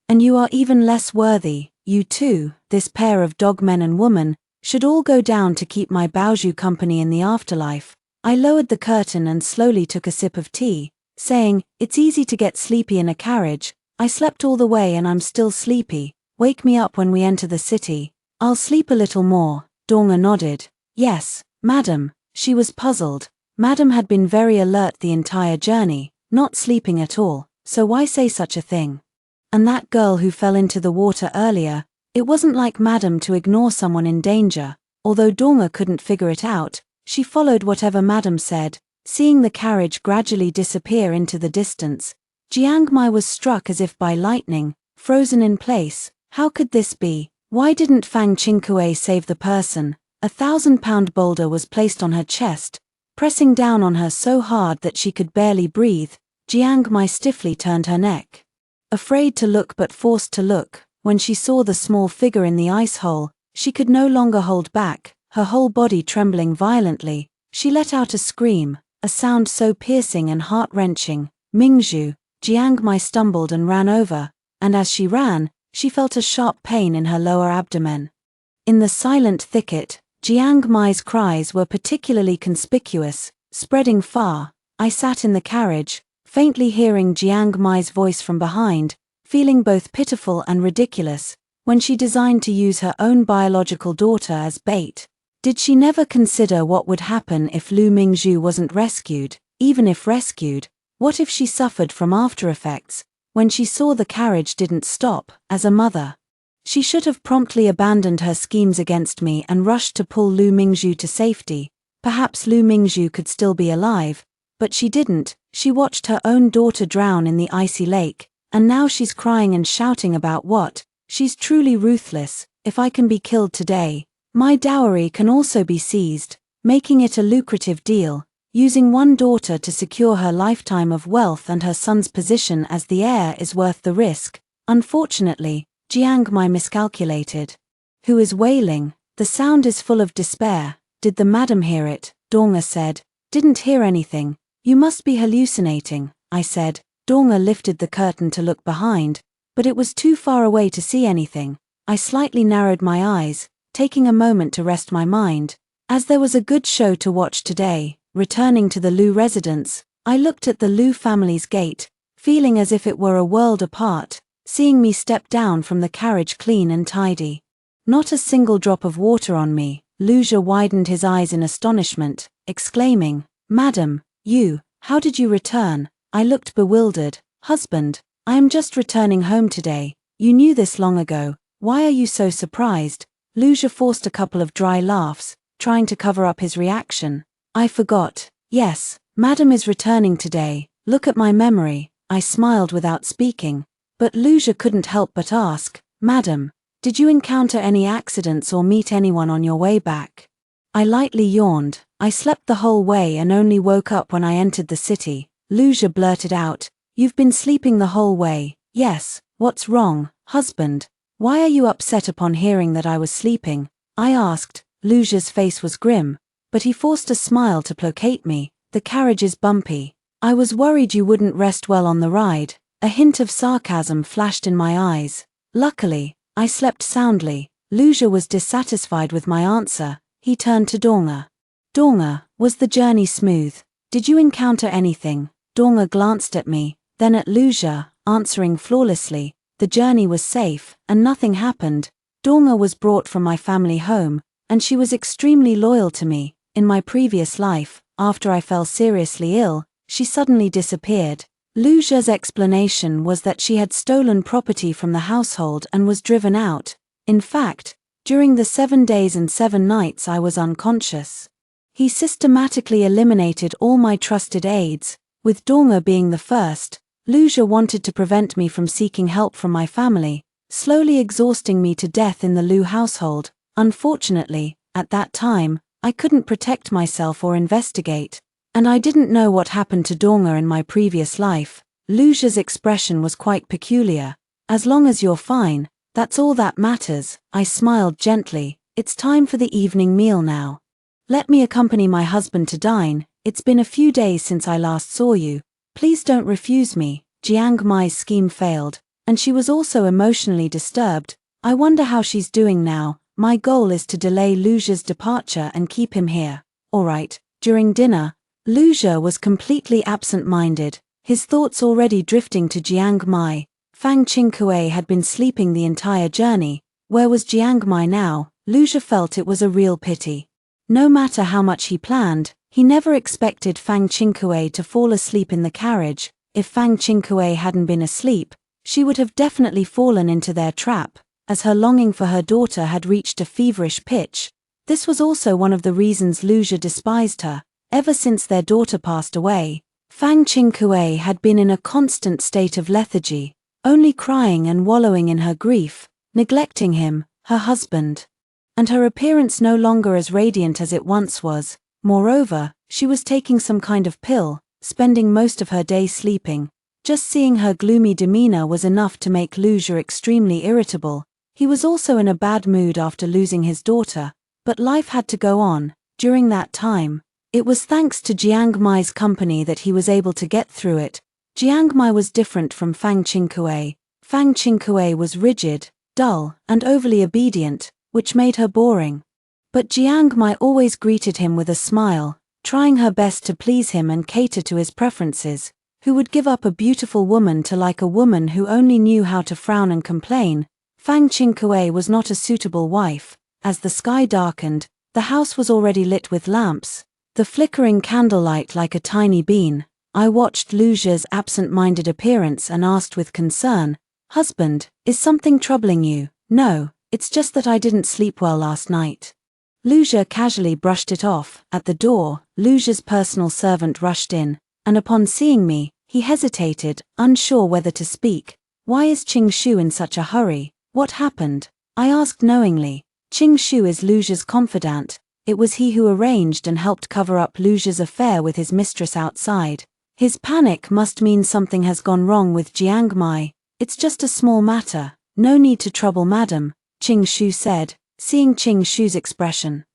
A: And you are even less worthy. You two, this pair of dogmen and woman, should all go down to keep my Baozhu company in the afterlife. I lowered the curtain and slowly took a sip of tea, saying, it's easy to get sleepy in a carriage. I slept all the way and I'm still sleepy. Wake me up when we enter the city. I'll sleep a little more. Dong'er nodded. Yes, madam. She was puzzled. Madam had been very alert the entire journey, not sleeping at all, so why say such a thing? And that girl who fell into the water earlier, it wasn't like madam to ignore someone in danger. Although Dong'er couldn't figure it out, she followed whatever madam said, seeing the carriage gradually disappear into the distance. Jiangmai was struck as if by lightning, frozen in place. How could this be? Why didn't Fang Qingkue save the person? 1,000-pound boulder was placed on her chest, pressing down on her so hard that she could barely breathe. Jiangmai stiffly turned her neck. Afraid to look but forced to look, when she saw the small figure in the ice hole, she could no longer hold back, her whole body trembling violently. She let out a scream, a sound so piercing and heart-wrenching. Mingzhu. Jiangmai stumbled and ran over, and as she ran, she felt a sharp pain in her lower abdomen. In the silent thicket, Jiangmai's cries were particularly conspicuous, spreading far. I sat in the carriage, faintly hearing Jiangmai's voice from behind, feeling both pitiful and ridiculous, when she designed to use her own biological daughter as bait. Did she never consider what would happen if Lu Mingzhu wasn't rescued? Even if rescued, what if she suffered from after-effects, when she saw the carriage didn't stop? As a mother, she should have promptly abandoned her schemes against me and rushed to pull Lu Mingzhu to safety. Perhaps Lu Mingzhu could still be alive, but she didn't. She watched her own daughter drown in the icy lake, and now she's crying and shouting about what? She's truly ruthless. If I can be killed today, my dowry can also be seized, making it a lucrative deal, using one daughter to secure her lifetime of wealth and her son's position as the heir is worth the risk. Unfortunately, Jiangmai miscalculated. Who is wailing? The sound is full of despair. Did the madam hear it? Dong'er said. Didn't hear anything. You must be hallucinating, I said. Dong'er lifted the curtain to look behind, but it was too far away to see anything. I slightly narrowed my eyes, taking a moment to rest my mind. As there was a good show to watch today, returning to the Lu residence, I looked at the Lu family's gate, feeling as if it were a world apart, seeing me step down from the carriage clean and tidy. Not a single drop of water on me. Luxia widened his eyes in astonishment, exclaiming, Madam, how did you return? I looked bewildered. Husband, I am just returning home today. You knew this long ago. Why are you so surprised? Luxia forced a couple of dry laughs, trying to cover up his reaction. I forgot. Yes, Madam is returning today. Look at my memory. I smiled without speaking, but Luxia couldn't help but ask, Madam, did you encounter any accidents or meet anyone on your way back? I lightly yawned. I slept the whole way and only woke up when I entered the city. Luxia blurted out, You've been sleeping the whole way. Yes, what's wrong, husband? Why are you upset upon hearing that I was sleeping? I asked. Luxia's face was grim, but he forced a smile to placate me. The carriage is bumpy. I was worried you wouldn't rest well on the ride. A hint of sarcasm flashed in my eyes. Luckily, I slept soundly. Luxia was dissatisfied with my answer. He turned to Dong'er. Dong'er, was the journey smooth? Did you encounter anything? Dong'er glanced at me, then at Luxia, answering flawlessly. The journey was safe, and nothing happened. Dong'er was brought from my family home, and she was extremely loyal to me. In my previous life, after I fell seriously ill, she suddenly disappeared. Luxia's explanation was that she had stolen property from the household and was driven out. In fact, during the 7 days and 7 nights I was unconscious. He systematically eliminated all my trusted aides, with Dong'er being the first. Luxia wanted to prevent me from seeking help from my family, slowly exhausting me to death in the Lu household. Unfortunately, at that time, I couldn't protect myself or investigate. And I didn't know what happened to Donga in my previous life. Luxia's expression was quite peculiar. As long as you're fine, that's all that matters. I smiled gently. It's time for the evening meal now. Let me accompany my husband to dine. It's been a few days since I last saw you. Please don't refuse me. Jiang Mai's scheme failed, and she was also emotionally disturbed. I wonder how she's doing now. My goal is to delay Luxia's departure and keep him here. Alright. During dinner, Luxia was completely absent-minded, his thoughts already drifting to Jiang Mai. Fang Qingkue had been sleeping the entire journey. Where was Jiang Mai now? Luxia felt it was a real pity. No matter how much he planned, he never expected Fang Qingkue to fall asleep in the carriage. If Fang Qingkue hadn't been asleep, she would have definitely fallen into their trap, as her longing for her daughter had reached a feverish pitch. This was also one of the reasons Luxia despised her. Ever since their daughter passed away, Fang Qingkue had been in a constant state of lethargy, only crying and wallowing in her grief, neglecting him, her husband. And her appearance no longer as radiant as it once was. Moreover, she was taking some kind of pill, spending most of her day sleeping. Just seeing her gloomy demeanor was enough to make Luxia extremely irritable. He was also in a bad mood after losing his daughter, but life had to go on. During that time, it was thanks to Jiang Mai's company that he was able to get through it. Jiang Mai was different from Fang Qingkue. Fang Qingkue was rigid, dull, and overly obedient, which made her boring. But Jiang Mai always greeted him with a smile, trying her best to please him and cater to his preferences. Who would give up a beautiful woman to like a woman who only knew how to frown and complain? Fang Qingkue was not a suitable wife. As the sky darkened, the house was already lit with lamps, the flickering candlelight like a tiny bean. I watched Luxia's absent-minded appearance and asked with concern, "Husband, is something troubling you?" "No, it's just that I didn't sleep well last night." Luxia casually brushed it off. At the door, Luxia's personal servant rushed in, and upon seeing me, he hesitated, unsure whether to speak. "Why is Qing Shu in such a hurry? What happened?" I asked knowingly. Qing Shu is Luxia's confidant. It was he who arranged and helped cover up Luxia's affair with his mistress outside. His panic must mean something has gone wrong with Jiang Mai. "It's just a small matter. No need to trouble madam," Qing Shu said, seeing Qing Shu's expression.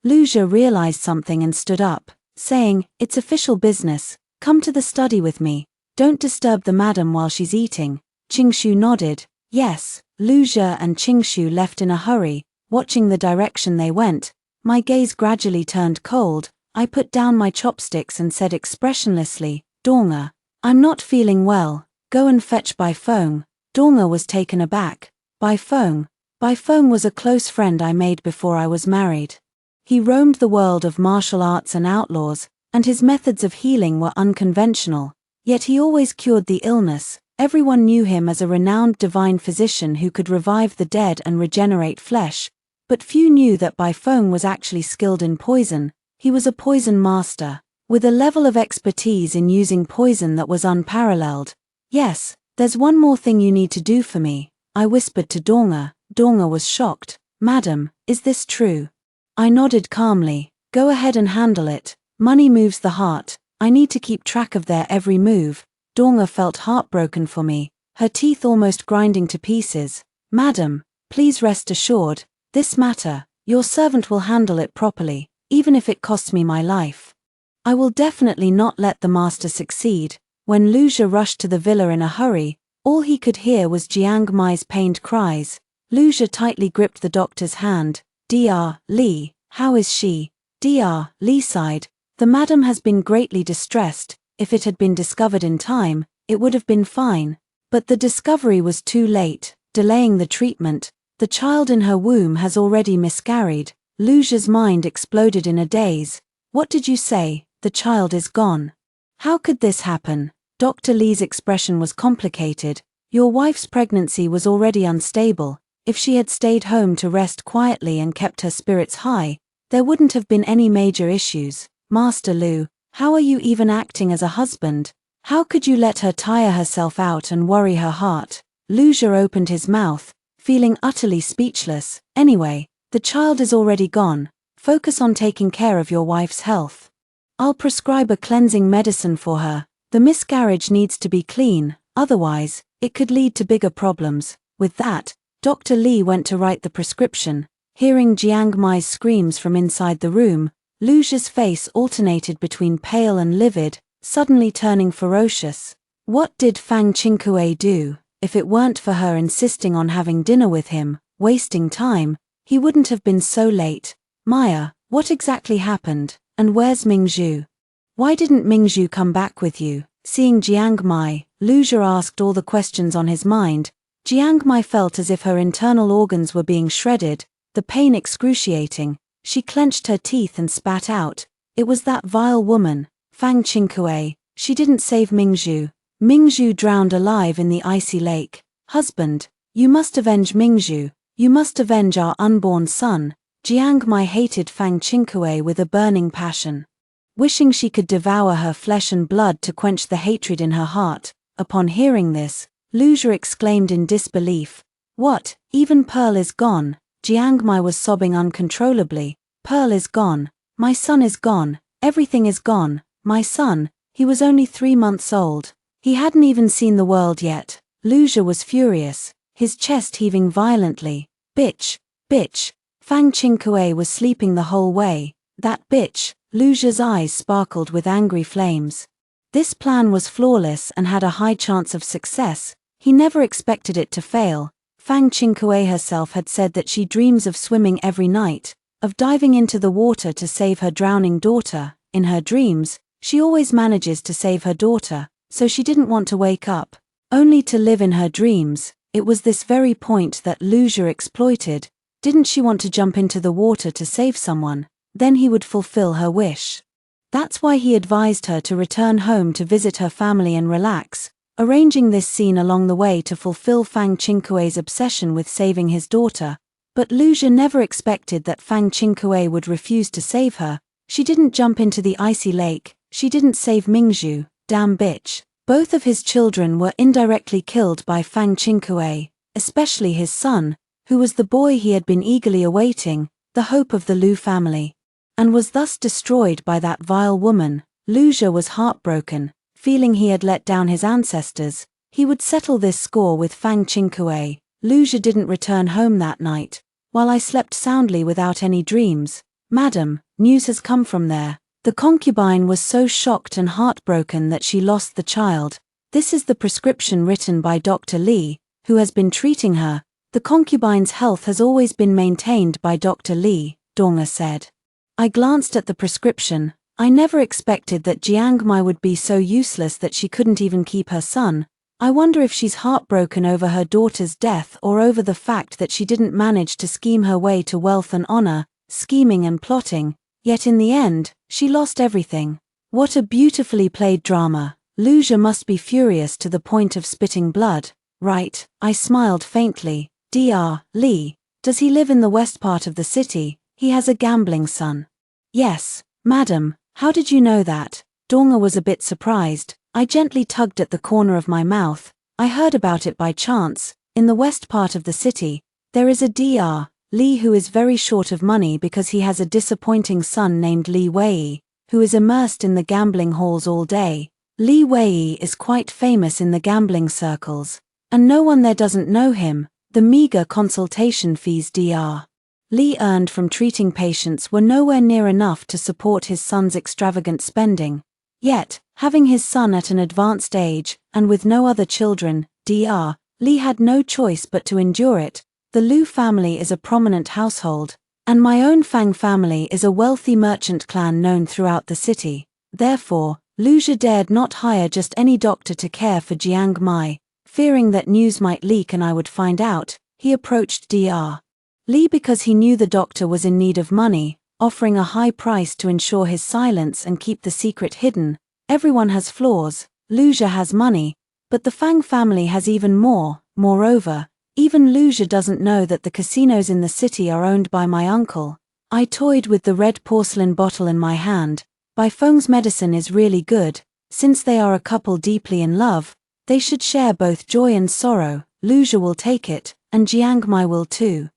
A: Luxia realized something and stood up, saying, "It's official business. Come to the study with me. Don't disturb the madam while she's eating." Qing Shu nodded. Yes. Luxia and Qing Shu left in a hurry. Watching the direction they went, my gaze gradually turned cold. I put down my chopsticks and said expressionlessly, "Donga, I'm not feeling well. Go and fetch Bai Feng." Donga was taken aback. Bai Feng? Bai Feng was a close friend I made before I was married. He roamed the world of martial arts and outlaws, and his methods of healing were unconventional. Yet he always cured the illness. Everyone knew him as a renowned divine physician who could revive the dead and regenerate flesh. But few knew that Bai Feng was actually skilled in poison. He was a poison master, with a level of expertise in using poison that was unparalleled. "Yes, there's one more thing you need to do for me," I whispered to Donga. Donga was shocked. "Madam, is this true?" I nodded calmly. "Go ahead and handle it. Money moves the heart. I need to keep track of their every move." Donga felt heartbroken for me, her teeth almost grinding to pieces. "Madam, please rest assured, this matter, your servant will handle it properly, even if it costs me my life. I will definitely not let the master succeed." When Luxia rushed to the villa in a hurry, all he could hear was Jiang Mai's pained cries. Luxia tightly gripped the doctor's hand. "Dr. Li, how is she?" Dr. Li sighed. "The madam has been greatly distressed. If it had been discovered in time, it would have been fine. But the discovery was too late, delaying the treatment. The child in her womb has already miscarried." Luxia's mind exploded in a daze. "What did you say? The child is gone? How could this happen?" Dr. Li's expression was complicated. "Your wife's pregnancy was already unstable. If she had stayed home to rest quietly and kept her spirits high, there wouldn't have been any major issues. Master Lu, how are you even acting as a husband? How could you let her tire herself out and worry her heart?" Luxia opened his mouth, feeling utterly speechless. "Anyway, the child is already gone. Focus on taking care of your wife's health." I'll prescribe a cleansing medicine for her. The miscarriage needs to be clean, otherwise, it could lead to bigger problems. With that, Dr. Li went to write the prescription. Hearing Jiang Mai's screams from inside the room, Lu Zhi's face alternated between pale and livid, suddenly turning ferocious. What did Fang Qingkue do? If it weren't for her insisting on having dinner with him, wasting time, he wouldn't have been so late. Maya, what exactly happened, and where's Mingzhu? Why didn't Mingzhu come back with you? Seeing Jiang Mai, Lu Zhi asked all the questions on his mind. Jiang Mai felt as if her internal organs were being shredded, the pain excruciating. She clenched her teeth and spat out. It was that vile woman, Fang Qingkue. She didn't save Mingzhu. Mingzhu drowned alive in the icy lake. Husband, you must avenge Mingzhu. You must avenge our unborn son. Jiang Mai hated Fang Qingkue with a burning passion. Wishing she could devour her flesh and blood to quench the hatred in her heart. Upon hearing this, Lu Zhi exclaimed in disbelief. What, even Pearl is gone? Jiang Mai was sobbing uncontrollably. Pearl is gone. My son is gone. Everything is gone. My son, he was only 3 months old. He hadn't even seen the world yet. Lu Zhi was furious, his chest heaving violently. Bitch, bitch. Fang Qingkue was sleeping the whole way. That bitch. Lu Zhi's eyes sparkled with angry flames. This plan was flawless and had a high chance of success. He never expected it to fail. Fang Qingkue herself had said that she dreams of swimming every night, of diving into the water to save her drowning daughter. In her dreams, she always manages to save her daughter, so she didn't want to wake up, only to live in her dreams. It was this very point that Lu Zhi exploited. Didn't she want to jump into the water to save someone? Then he would fulfill her wish. That's why he advised her to return home to visit her family and relax, arranging this scene along the way to fulfill Fang Qingkue's obsession with saving his daughter. But Lu Zhi never expected that Fang Qingkue would refuse to save her. She didn't jump into the icy lake, she didn't save Mingzhu, damn bitch. Both of his children were indirectly killed by Fang Qingkue, especially his son, who was the boy he had been eagerly awaiting, the hope of the Lu family, and was thus destroyed by that vile woman. Lu Zhi was heartbroken, feeling he had let down his ancestors. He would settle this score with Fang Qingkue. Lu Zhi didn't return home that night, while I slept soundly without any dreams. Madam, news has come from there. The concubine was so shocked and heartbroken that she lost the child. This is the prescription written by Dr. Li, who has been treating her. The concubine's health has always been maintained by Dr. Li, Dong said. I glanced at the prescription. I never expected that Jiang Mai would be so useless that she couldn't even keep her son. I wonder if she's heartbroken over her daughter's death or over the fact that she didn't manage to scheme her way to wealth and honor, scheming and plotting, yet in the end, she lost everything. What a beautifully played drama. Lu Zhi must be furious to the point of spitting blood. Right, I smiled faintly. Dr. Li, does he live in the west part of the city? He has a gambling son. Yes, madam, how did you know that? Dong was a bit surprised. I gently tugged at the corner of my mouth. I heard about it by chance. In the west part of the city, there is a Dr. Li who is very short of money because he has a disappointing son named Li Wei, who is immersed in the gambling halls all day. Li Wei is quite famous in the gambling circles, and no one there doesn't know him. The meager consultation fees Dr. Li earned from treating patients were nowhere near enough to support his son's extravagant spending. Yet, having his son at an advanced age, and with no other children, Dr. Li had no choice but to endure it. The Lu family is a prominent household, and my own Fang family is a wealthy merchant clan known throughout the city. Therefore, Lu Zhi dared not hire just any doctor to care for Jiang Mai. Fearing that news might leak and I would find out, he approached Dr. Li because he knew the doctor was in need of money, offering a high price to ensure his silence and keep the secret hidden. Everyone has flaws. Lu Zhi has money, but the Fang family has even more. Moreover, even Lu Zhi doesn't know that the casinos in the city are owned by my uncle. I toyed with the red porcelain bottle in my hand. Bai Feng's medicine is really good. Since they are a couple deeply in love, they should share both joy and sorrow. Lu Zhi will take it, and Jiang Mai will too.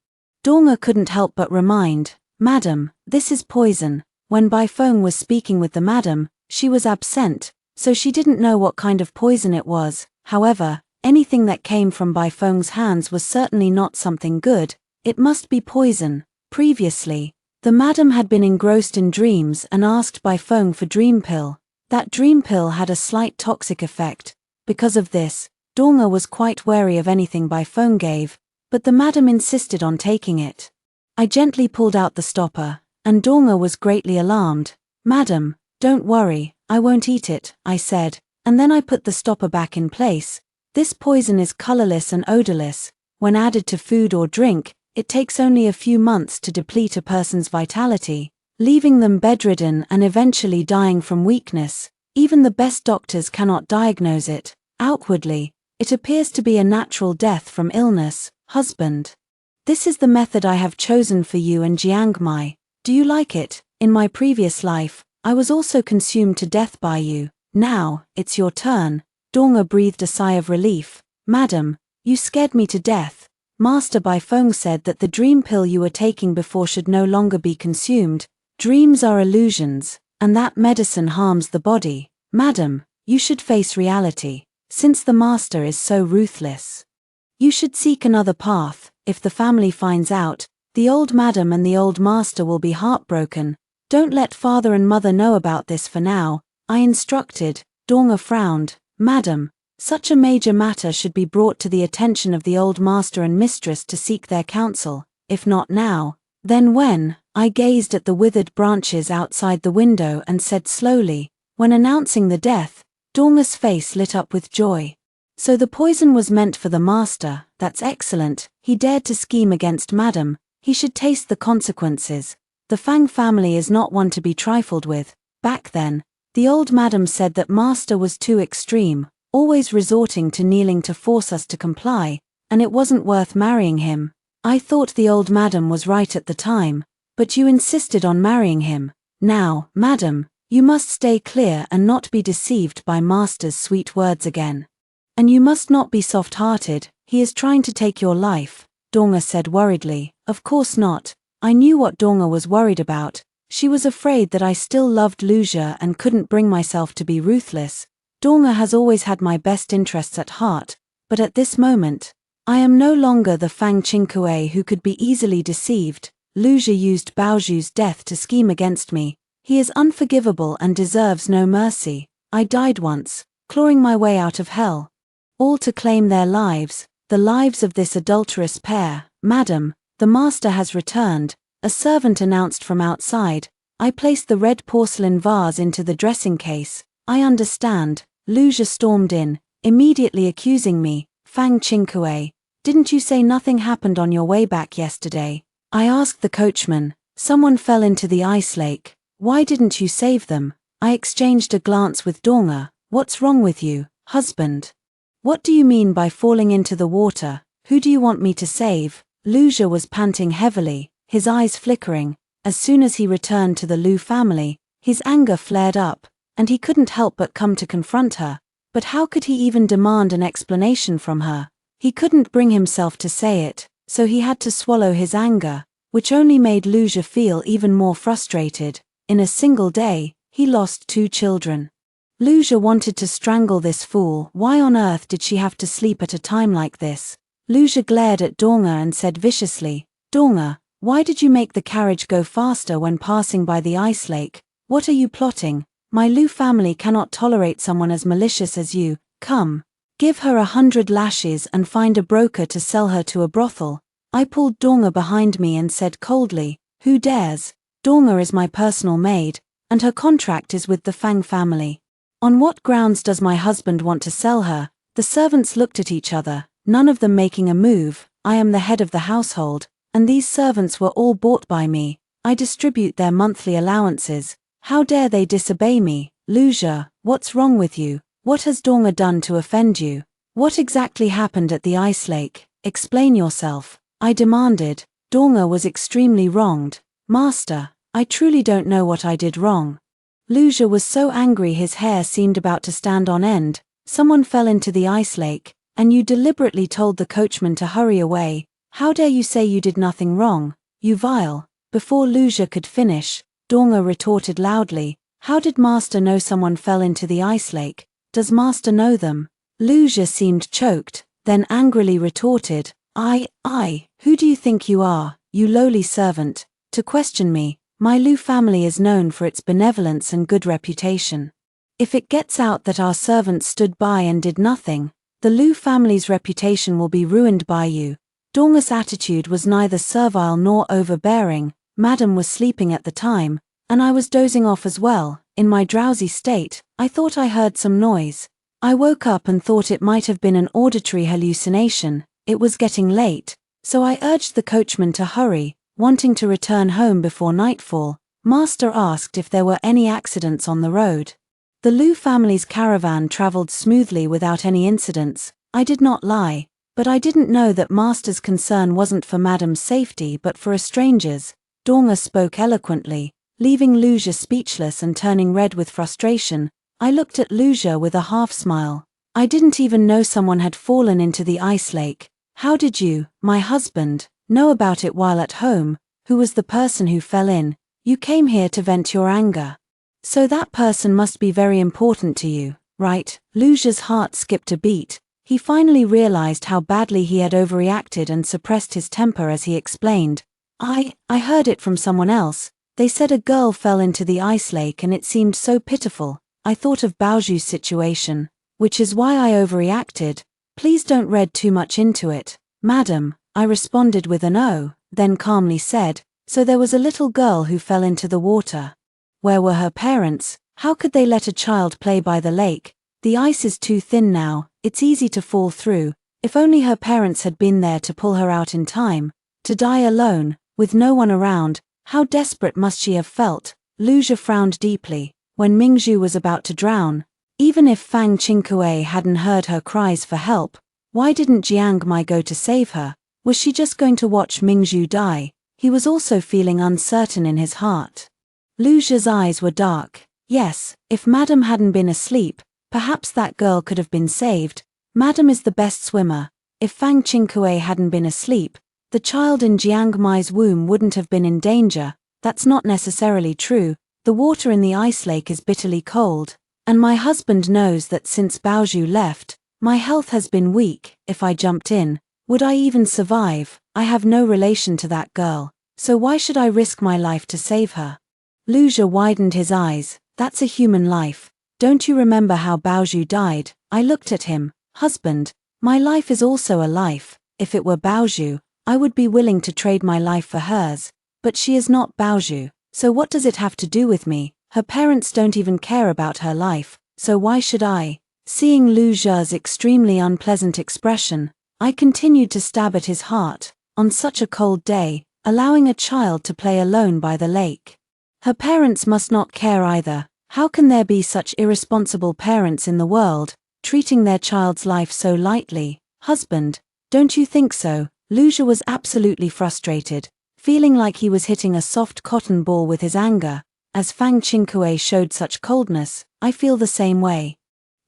A: Dong couldn't help but remind, Madam, this is poison. When Baifeng was speaking with the madam, she was absent, so she didn't know what kind of poison it was. However, anything that came from Baifeng's hands was certainly not something good. It must be poison. Previously, the madam had been engrossed in dreams and asked Baifeng for dream pill. That dream pill had a slight toxic effect. Because of this, Dong was quite wary of anything Baifeng gave, but the madam insisted on taking it. I gently pulled out the stopper, and Dong was greatly alarmed. "Madam, don't worry, I won't eat it," I said, and then I put the stopper back in place. This poison is colorless and odorless. When added to food or drink, it takes only a few months to deplete a person's vitality, leaving them bedridden and eventually dying from weakness. Even the best doctors cannot diagnose it. Outwardly, it appears to be a natural death from illness. Husband. This is the method I have chosen for you and Xianxia. Do you like it? In my previous life, I was also consumed to death by you. Now, it's your turn. Dong breathed a sigh of relief. "Madam, you scared me to death. Master Baifeng said that the dream pill you were taking before should no longer be consumed. Dreams are illusions, and that medicine harms the body. Madam, you should face reality, since the master is so ruthless. You should seek another path. If the family finds out, the old madam and the old master will be heartbroken. Don't let father and mother know about this for now," I instructed. Dong frowned. "Madam, such a major matter should be brought to the attention of the old master and mistress to seek their counsel. If not now, then when?" I gazed at the withered branches outside the window and said slowly, when announcing the death. Dong's face lit up with joy. "So the poison was meant for the master. That's excellent. He dared to scheme against madam. He should taste the consequences. The Fang family is not one to be trifled with. Back then, the old madam said that master was too extreme, always resorting to kneeling to force us to comply, and it wasn't worth marrying him. I thought the old madam was right at the time, but you insisted on marrying him. Now, madam, you must stay clear and not be deceived by master's sweet words again. And you must not be soft-hearted. He is trying to take your life," Dong said worriedly. Of course not. I knew what Dong was worried about. She was afraid that I still loved Wuxia and couldn't bring myself to be ruthless. Dong has always had my best interests at heart, but at this moment, I am no longer the Fang Qingkue who could be easily deceived. Wuxia used Baoju's death to scheme against me. He is unforgivable and deserves no mercy. I died once, clawing my way out of hell. All to claim their lives, the lives of this adulterous pair. "Madam, the master has returned," a servant announced from outside. I placed the red porcelain vase into the dressing case. "I understand." Wuxia stormed in, immediately accusing me. "Fang Qingkue, didn't you say nothing happened on your way back yesterday?" I asked the coachman. "Someone fell into the ice lake. Why didn't you save them?" I exchanged a glance with Dong. "What's wrong with you, husband? What do you mean by falling into the water? Who do you want me to save?" Wuxia was panting heavily, his eyes flickering. As soon as he returned to the Lu family, his anger flared up, and he couldn't help but come to confront her. But how could he even demand an explanation from her? He couldn't bring himself to say it, so he had to swallow his anger, which only made Wuxia feel even more frustrated. In a single day, he lost 2 children. Wuxia wanted to strangle this fool. Why on earth did she have to sleep at a time like this? Wuxia glared at Dong and said viciously, "Dong, why did you make the carriage go faster when passing by the ice lake? What are you plotting? My Lu family cannot tolerate someone as malicious as you. Come, give her 100 lashes and find a broker to sell her to a brothel." I pulled Dong behind me and said coldly, "Who dares? Dong is my personal maid, and her contract is with the Fang family. On what grounds does my husband want to sell her?" The servants looked at each other, none of them making a move. I am the head of the household, and these servants were all bought by me. I distribute their monthly allowances. How dare they disobey me? "Wuxia, what's wrong with you? What has Dong done to offend you? What exactly happened at the ice lake? Explain yourself," I demanded. Dong was extremely wronged. "Master, I truly don't know what I did wrong." Wuxia was so angry his hair seemed about to stand on end. "Someone fell into the ice lake, and you deliberately told the coachman to hurry away. How dare you say you did nothing wrong, you vile?" Before Wuxia could finish, Donga retorted loudly. How did Master know someone fell into the ice lake? Does Master know them? Luxia seemed choked, then angrily retorted, who do you think you are, you lowly servant, to question me? My Lu family is known for its benevolence and good reputation. If it gets out that our servants stood by and did nothing, the Lu family's reputation will be ruined by you. Donga's attitude was neither servile nor overbearing. Madam was sleeping at the time, and I was dozing off as well. In my drowsy state, I thought I heard some noise. I woke up and thought it might have been an auditory hallucination. It was getting late, so I urged the coachman to hurry, wanting to return home before nightfall. Master asked if there were any accidents on the road. The Lu family's caravan traveled smoothly without any incidents. I did not lie, but I didn't know that Master's concern wasn't for Madam's safety but for a stranger's. Donga spoke eloquently, leaving Luxia speechless and turning red with frustration. I looked at Luxia with a half-smile. I didn't even know someone had fallen into the ice lake. How did you, my husband, know about it while at home? Who was the person who fell in? You came here to vent your anger. So that person must be very important to you, right? Luxia's heart skipped a beat. He finally realized how badly he had overreacted and suppressed his temper as he explained. I heard it from someone else. They said a girl fell into the ice lake and it seemed so pitiful. I thought of Baoju's situation, which is why I overreacted. Please don't read too much into it, madam. I responded with an "oh," then calmly said, so there was a little girl who fell into the water. Where were her parents? How could they let a child play by the lake? The ice is too thin now, it's easy to fall through. If only her parents had been there to pull her out in time. To die alone, with no one around, how desperate must she have felt? Luxia frowned deeply. When Mingzhu was about to drown, even if Fang Qingkue hadn't heard her cries for help, why didn't Jiang Mai go to save her? Was she just going to watch Mingzhu die? He was also feeling uncertain in his heart. Luxia's eyes were dark. Yes, if Madam hadn't been asleep, perhaps that girl could have been saved. Madam is the best swimmer. If Fang Qingkue hadn't been asleep, the child in Jiang Mai's womb wouldn't have been in danger. That's not necessarily true. The water in the ice lake is bitterly cold, and my husband knows that since Baoju left, my health has been weak. If I jumped in, would I even survive? I have no relation to that girl, so why should I risk my life to save her? Luxia widened his eyes. That's a human life. Don't you remember how Baoju died? I looked at him. Husband, my life is also a life. If it were Baoju, I would be willing to trade my life for hers, but she is not Baoju. So what does it have to do with me? Her parents don't even care about her life, so why should I? Seeing Luxia's extremely unpleasant expression, I continued to stab at his heart. On such a cold day, allowing a child to play alone by the lake. Her parents must not care either. How can there be such irresponsible parents in the world, treating their child's life so lightly? Husband, don't you think so? Luxia was absolutely frustrated, feeling like he was hitting a soft cotton ball with his anger. As Fang Qingkue showed such coldness, I feel the same way.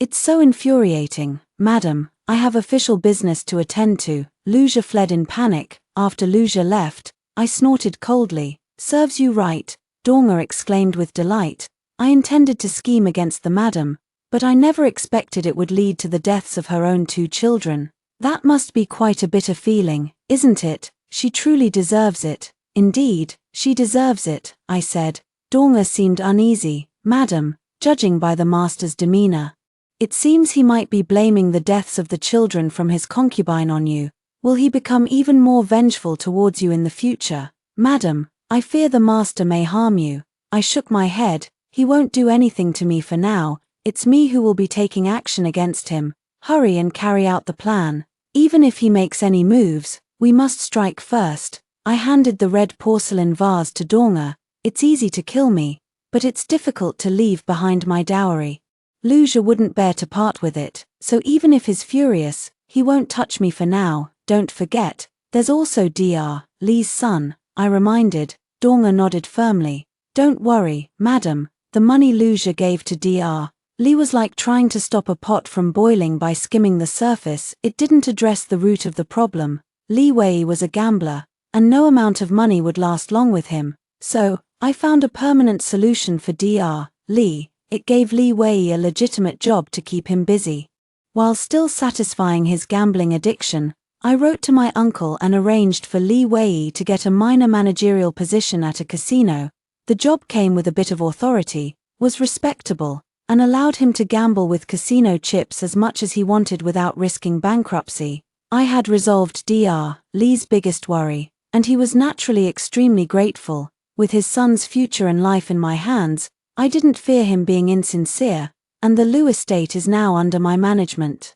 A: It's so infuriating. Madam, I have official business to attend to. Luxia fled in panic. After Luxia left, I snorted coldly. Serves you right, Donga exclaimed with delight. I intended to scheme against the madam, but I never expected it would lead to the deaths of her own 2 children. That must be quite a bitter feeling, isn't it? She truly deserves it. Indeed, she deserves it, I said. Donga seemed uneasy. Madam, judging by the master's demeanor, it seems he might be blaming the deaths of the children from his concubine on you. Will he become even more vengeful towards you in the future? Madam, I fear the master may harm you. I shook my head. He won't do anything to me for now. It's me who will be taking action against him. Hurry and carry out the plan. Even if he makes any moves, we must strike first. I handed the red porcelain vase to Donga. It's easy to kill me, but it's difficult to leave behind my dowry. Luxia wouldn't bear to part with it, so even if he's furious, he won't touch me for now. Don't forget, there's also Dr. Li's son, I reminded. Donga nodded firmly. Don't worry, madam, the money Luxia gave to Dr. Li was like trying to stop a pot from boiling by skimming the surface. It didn't address the root of the problem. Li Wei was a gambler, and no amount of money would last long with him. So, I found a permanent solution for Dr. Li. It gave Li Wei a legitimate job to keep him busy. While still satisfying his gambling addiction, I wrote to my uncle and arranged for Li Wei to get a minor managerial position at a casino. The job came with a bit of authority, was respectable, and allowed him to gamble with casino chips as much as he wanted without risking bankruptcy. I had resolved Dr. Li's biggest worry, and he was naturally extremely grateful. With his son's future and life in my hands, I didn't fear him being insincere, and the Liu estate is now under my management.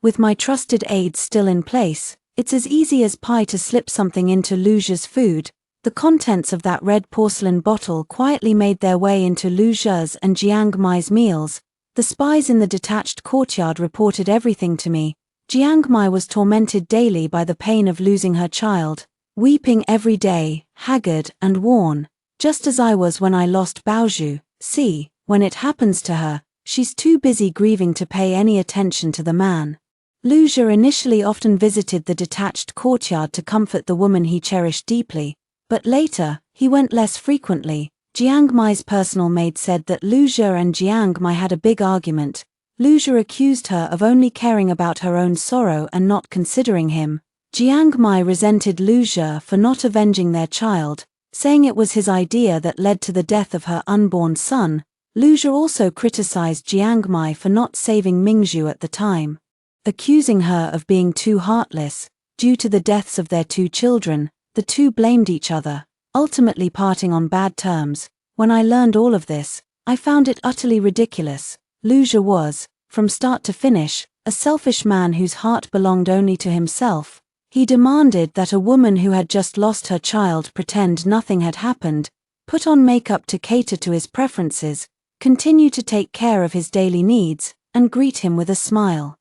A: With my trusted aides still in place, it's as easy as pie to slip something into Lujia's food. The contents of that red porcelain bottle quietly made their way into Lujia's and Jiang Mai's meals. The spies in the detached courtyard reported everything to me. Jiang Mai was tormented daily by the pain of losing her child, weeping every day, haggard and worn, just as I was when I lost Baozhu. See, when it happens to her, she's too busy grieving to pay any attention to the man. Lujia initially often visited the detached courtyard to comfort the woman he cherished deeply, but later, he went less frequently. Jiang Mai's personal maid said that Lujia and Jiang Mai had a big argument. Lujia accused her of only caring about her own sorrow and not considering him. Jiang Mai resented Lujia for not avenging their child, saying it was his idea that led to the death of her unborn son. Lujia also criticized Jiang Mai for not saving Mingzhu at the time, accusing her of being too heartless. Due to the deaths of their two children, the two blamed each other, ultimately parting on bad terms. When I learned all of this, I found it utterly ridiculous. Lujia was, from start to finish, a selfish man whose heart belonged only to himself. He demanded that a woman who had just lost her child pretend nothing had happened, put on makeup to cater to his preferences, continue to take care of his daily needs, and greet him with a smile.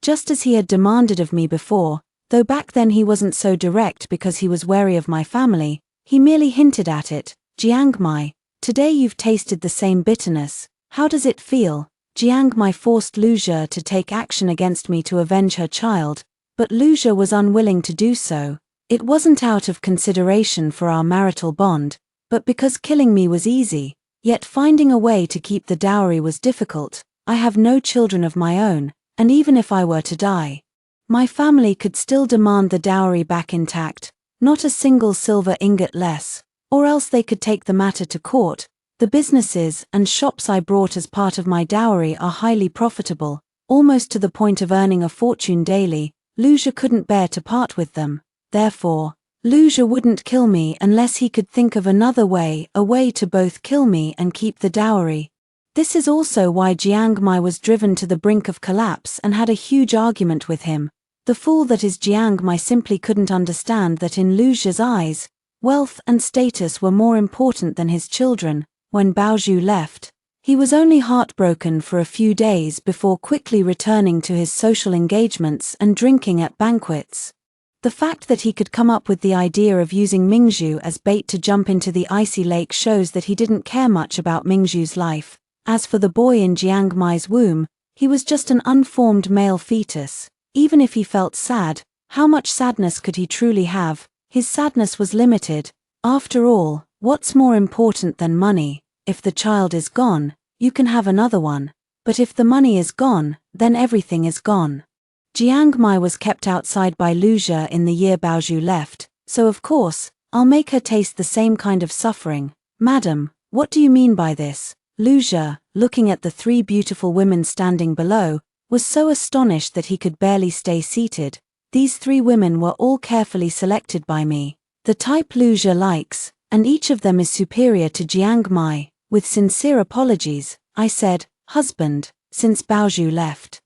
A: Just as he had demanded of me before, though back then he wasn't so direct because he was wary of my family, he merely hinted at it. Jiang Mai, today you've tasted the same bitterness. How does it feel? Jiang Mai forced Lujia to take action against me to avenge her child, but Lujia was unwilling to do so. It wasn't out of consideration for our marital bond, but because killing me was easy, yet finding a way to keep the dowry was difficult. I have no children of my own, and even if I were to die, my family could still demand the dowry back intact, not a single silver ingot less, or else they could take the matter to court. The businesses and shops I brought as part of my dowry are highly profitable, almost to the point of earning a fortune daily. Lujia couldn't bear to part with them. Therefore, Lujia wouldn't kill me unless he could think of another way, a way to both kill me and keep the dowry. This is also why Jiang Mai was driven to the brink of collapse and had a huge argument with him. The fool that is Jiang Mai simply couldn't understand that in Lujia's eyes, wealth and status were more important than his children. When Baozhu left, he was only heartbroken for a few days before quickly returning to his social engagements and drinking at banquets. The fact that he could come up with the idea of using Mingzhu as bait to jump into the icy lake shows that he didn't care much about Mingzhu's life. As for the boy in Jiang Mai's womb, he was just an unformed male fetus. Even if he felt sad, how much sadness could he truly have? His sadness was limited. After all, what's more important than money? If the child is gone, you can have another one, but if the money is gone, then everything is gone. Jiang Mai was kept outside by Lujia in the year Baozhu left, so of course, I'll make her taste the same kind of suffering. Madam, what do you mean by this? Lujia, looking at the three beautiful women standing below, was so astonished that he could barely stay seated. These three women were all carefully selected by me, the type Lujia likes, and each of them is superior to Jiang Mai. With sincere apologies, I said, "Husband, since Baozhu left,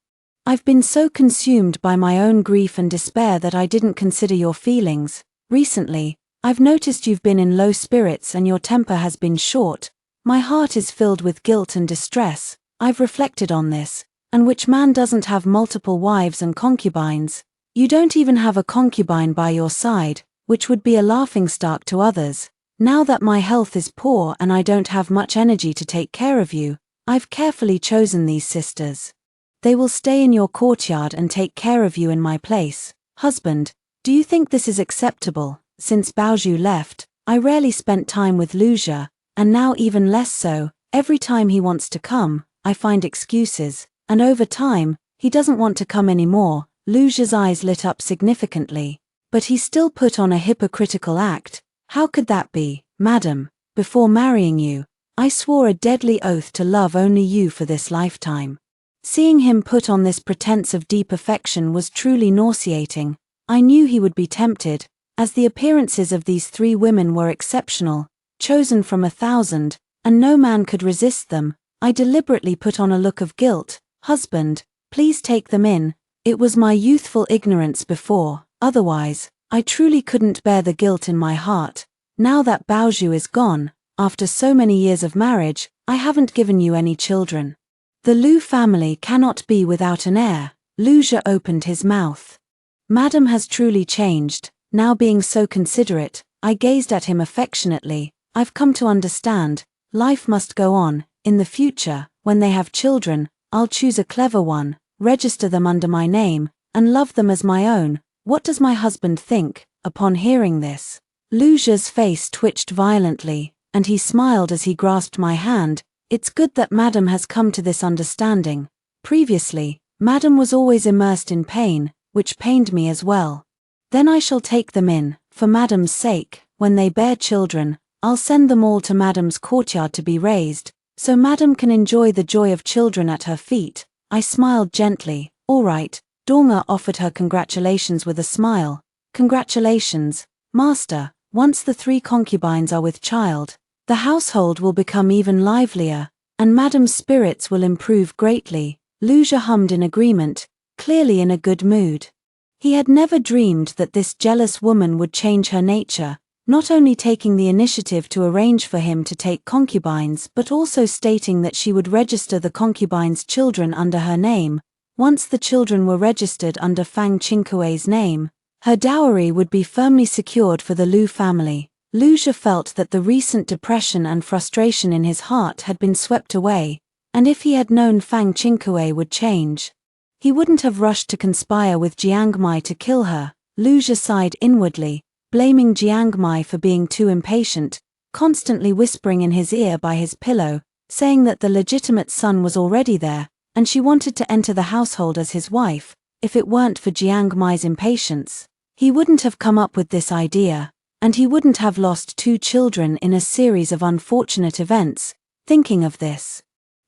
A: I've been so consumed by my own grief and despair that I didn't consider your feelings. Recently, I've noticed you've been in low spirits and your temper has been short. My heart is filled with guilt and distress. I've reflected on this, and which man doesn't have multiple wives and concubines? You don't even have a concubine by your side, which would be a laughingstock to others. Now that my health is poor and I don't have much energy to take care of you, I've carefully chosen these sisters. They will stay in your courtyard and take care of you in my place. Husband, do you think this is acceptable? Since Baozhu left, I rarely spent time with Lujia, and now even less so. Every time he wants to come, I find excuses, and over time, he doesn't want to come anymore." Luxia's eyes lit up significantly. "But he still put on a hypocritical act. How could that be, madam? Before marrying you, I swore a deadly oath to love only you for this lifetime." Seeing him put on this pretense of deep affection was truly nauseating. I knew he would be tempted, as the appearances of these three women were exceptional, chosen from 1,000, and no man could resist them. I deliberately put on a look of guilt. "Husband, please take them in. It was my youthful ignorance before, otherwise, I truly couldn't bear the guilt in my heart. Now that Baoju is gone, after so many years of marriage, I haven't given you any children. The Lu family cannot be without an heir." Luxia opened his mouth. Madam has truly changed, now being so considerate. I gazed at him affectionately. "I've come to understand. Life must go on. In the future, when they have children, I'll choose a clever one, register them under my name, and love them as my own. What does my husband think?" Upon hearing this, Luxia's face twitched violently, and he smiled as he grasped my hand. "It's good that Madam has come to this understanding. Previously, Madam was always immersed in pain, which pained me as well. Then I shall take them in, for Madam's sake. When they bear children, I'll send them all to Madam's courtyard to be raised, so Madam can enjoy the joy of children at her feet." I smiled gently. "All right." Donga offered her congratulations with a smile. "Congratulations, Master. Once the 3 concubines are with child, the household will become even livelier, and Madam's spirits will improve greatly." Luxia hummed in agreement, clearly in a good mood. He had never dreamed that this jealous woman would change her nature, not only taking the initiative to arrange for him to take concubines but also stating that she would register the concubines' children under her name. Once the children were registered under Fang Qingkuei's name, her dowry would be firmly secured for the Lu family. Luxia felt that the recent depression and frustration in his heart had been swept away, and if he had known Fang Qingkuei would change, he wouldn't have rushed to conspire with Jiangmai to kill her. Luxia sighed inwardly, blaming Jiangmai for being too impatient, constantly whispering in his ear by his pillow, saying that the legitimate son was already there, and she wanted to enter the household as his wife. If it weren't for Jiangmai's impatience, he wouldn't have come up with this idea, and he wouldn't have lost 2 children in a series of unfortunate events. Thinking of this,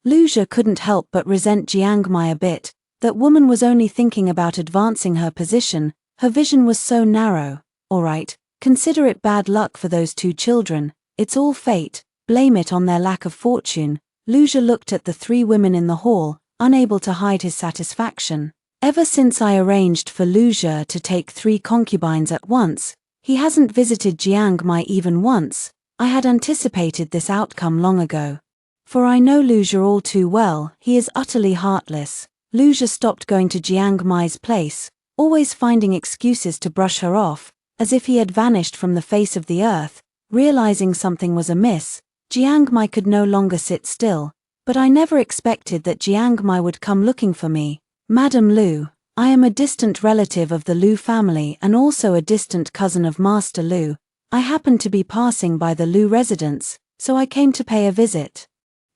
A: Luxia couldn't help but resent Jiangmai a bit. That woman was only thinking about advancing her position, her vision was so narrow. "Alright, consider it bad luck for those 2 children, it's all fate, blame it on their lack of fortune." Luxia looked at the 3 women in the hall, unable to hide his satisfaction. Ever since I arranged for Luxia to take 3 concubines at once, he hasn't visited Jiangmai even once. I had anticipated this outcome long ago. For I know Luxia all too well, he is utterly heartless. Luxia stopped going to Jiangmai's place, always finding excuses to brush her off, as if he had vanished from the face of the earth. Realizing something was amiss, Jiangmai could no longer sit still, but I never expected that Jiangmai would come looking for me. "Madam Lu, I am a distant relative of the Lu family and also a distant cousin of Master Lu. I happened to be passing by the Lu residence, so I came to pay a visit."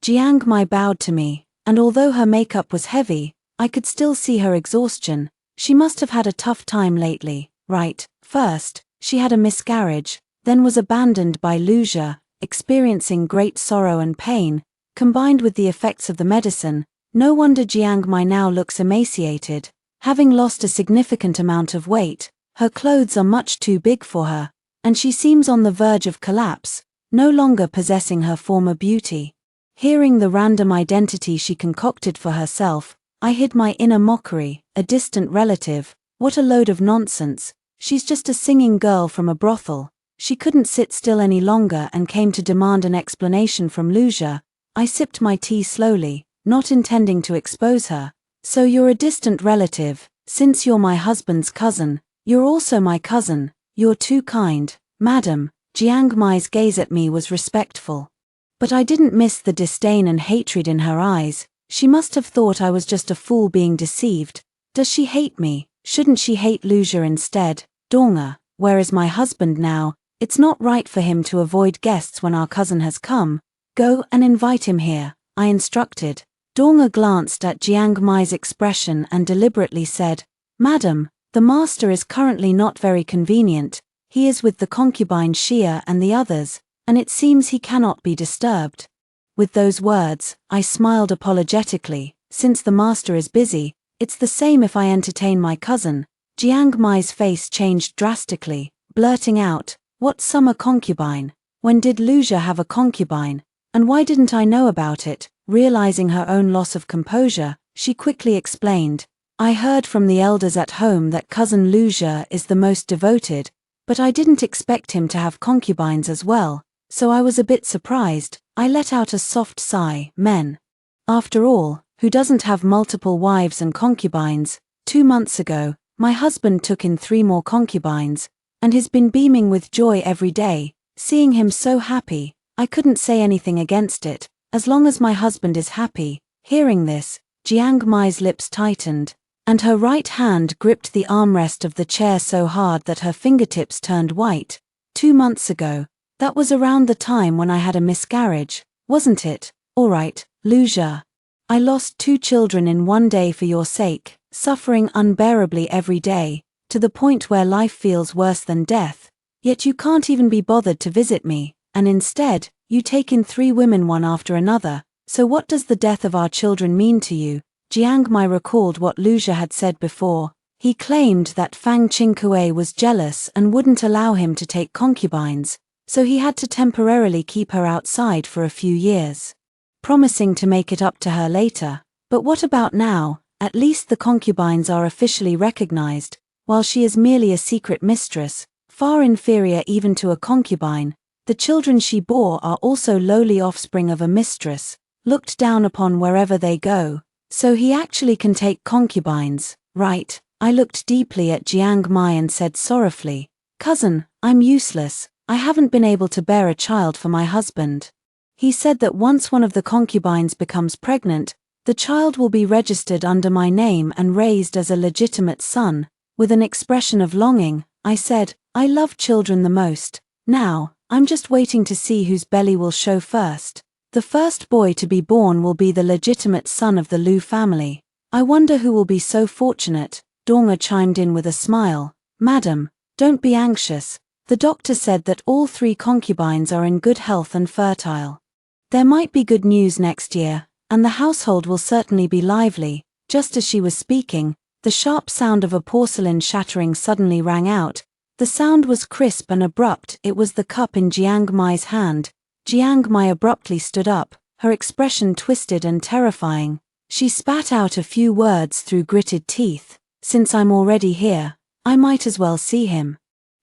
A: Jiangmai bowed to me, and although her makeup was heavy, I could still see her exhaustion. She must have had a tough time lately, right? First, she had a miscarriage, then was abandoned by Luxia, experiencing great sorrow and pain, combined with the effects of the medicine. No wonder Jiangmai now looks emaciated. Having lost a significant amount of weight, her clothes are much too big for her, and she seems on the verge of collapse, no longer possessing her former beauty. Hearing the random identity she concocted for herself, I hid my inner mockery. A distant relative, what a load of nonsense. She's just a singing girl from a brothel. She couldn't sit still any longer and came to demand an explanation from Luxia. I sipped my tea slowly, not intending to expose her. "So you're a distant relative. Since you're my husband's cousin, you're also my cousin. You're too kind, madam." Jiangmai's gaze at me was respectful, but I didn't miss the disdain and hatred in her eyes. She must have thought I was just a fool being deceived. Does she hate me? Shouldn't she hate Luxia instead? "Donga, where is my husband now?" It's not right for him to avoid guests when our cousin has come. Go and invite him here, I instructed. Dong glanced at Jiang Mai's expression and deliberately said, Madam, the master is currently not very convenient. He is with the concubine Xia and the others, and it seems he cannot be disturbed. With those words, I smiled apologetically. Since the master is busy, it's the same if I entertain my cousin. Jiang Mai's face changed drastically, blurting out, What summer concubine? When did Wuxia have a concubine? And why didn't I know about it? Realizing her own loss of composure, she quickly explained, I heard from the elders at home that cousin Wuxia is the most devoted, but I didn't expect him to have concubines as well, so I was a bit surprised. I let out a soft sigh. Men. After all, who doesn't have multiple wives and concubines? 2 months ago, my husband took in 3 more concubines, and he's been beaming with joy every day. Seeing him so happy, I couldn't say anything against it, as long as my husband is happy. Hearing this, Jiang Mai's lips tightened, and her right hand gripped the armrest of the chair so hard that her fingertips turned white. 2 months ago, that was around the time when I had a miscarriage, wasn't it? All right, Wuxia. I lost 2 children in 1 day for your sake, suffering unbearably every day, to the point where life feels worse than death. Yet you can't even be bothered to visit me, and instead, you take in 3 women one after another. So what does the death of our children mean to you? Jiang Mai recalled what Wuxia had said before. He claimed that Fang Qingkue was jealous and wouldn't allow him to take concubines, so he had to temporarily keep her outside for a few years, promising to make it up to her later. But what about now? At least the concubines are officially recognized, while she is merely a secret mistress, far inferior even to a concubine. The children she bore are also lowly offspring of a mistress, looked down upon wherever they go. So he actually can take concubines, right? I looked deeply at Jiang Mai and said sorrowfully, Cousin, I'm useless. I haven't been able to bear a child for my husband. He said that once one of the concubines becomes pregnant, the child will be registered under my name and raised as a legitimate son. With an expression of longing, I said, I love children the most. Now, I'm just waiting to see whose belly will show first. The first boy to be born will be the legitimate son of the Lu family. I wonder who will be so fortunate. Dong chimed in with a smile. Madam, don't be anxious. The doctor said that all 3 concubines are in good health and fertile. There might be good news next year, and the household will certainly be lively. Just as she was speaking, the sharp sound of a porcelain shattering suddenly rang out. The sound was crisp and abrupt. It was the cup in Jiang Mai's hand. Jiang Mai abruptly stood up, her expression twisted and terrifying. She spat out a few words through gritted teeth. Since I'm already here, I might as well see him.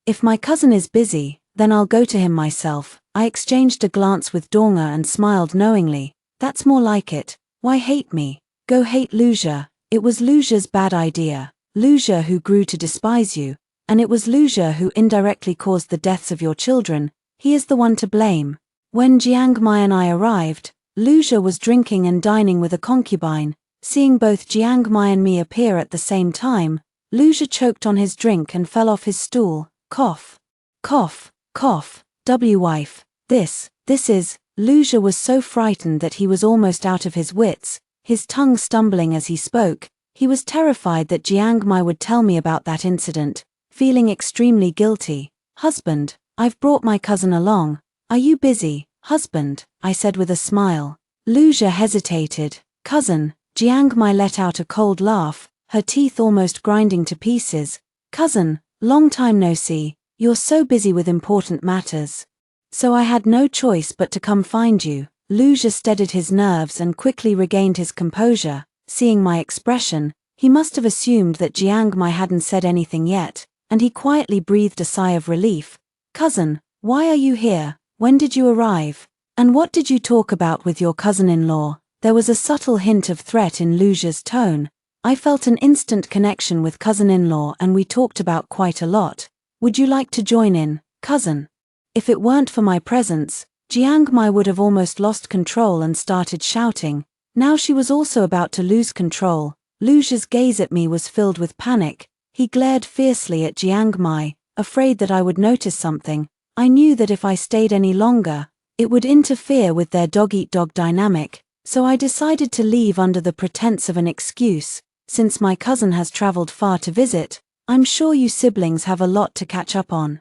A: If my cousin is busy, then I'll go to him myself. I exchanged a glance with Donga and smiled knowingly. That's more like it. Why hate me? Go hate Wuxia. It was Wuxia's bad idea. Wuxia who grew to despise you. And it was Wuxia who indirectly caused the deaths of your children. He is the one to blame. When Jiang Mai and I arrived, Wuxia was drinking and dining with a concubine. Seeing both Jiang Mai and me appear at the same time, Wuxia choked on his drink and fell off his stool. Cough. Cough. Cough. Wife. This is. Wuxia was so frightened that he was almost out of his wits, his tongue stumbling as he spoke. He was terrified that Jiang Mai would tell me about that incident, feeling extremely guilty. Husband, I've brought my cousin along. Are you busy, husband? I said with a smile. Wuxia hesitated. Cousin. Jiang Mai let out a cold laugh, her teeth almost grinding to pieces. Cousin, long time no see. You're so busy with important matters. So I had no choice but to come find you. Wuxia steadied his nerves and quickly regained his composure. Seeing my expression, he must have assumed that Jiang Mai hadn't said anything yet, and he quietly breathed a sigh of relief. Cousin, why are you here? When did you arrive? And what did you talk about with your cousin-in-law? There was a subtle hint of threat in Wuxia's tone. I felt an instant connection with cousin-in-law and we talked about quite a lot. Would you like to join in, cousin? If it weren't for my presence, Jiang Mai would have almost lost control and started shouting. Now she was also about to lose control. Wuxia's gaze at me was filled with panic. He glared fiercely at Jiang Mai, afraid that I would notice something. I knew that if I stayed any longer, it would interfere with their dog-eat-dog dynamic, so I decided to leave under the pretense of an excuse. Since my cousin has traveled far to visit, I'm sure you siblings have a lot to catch up on.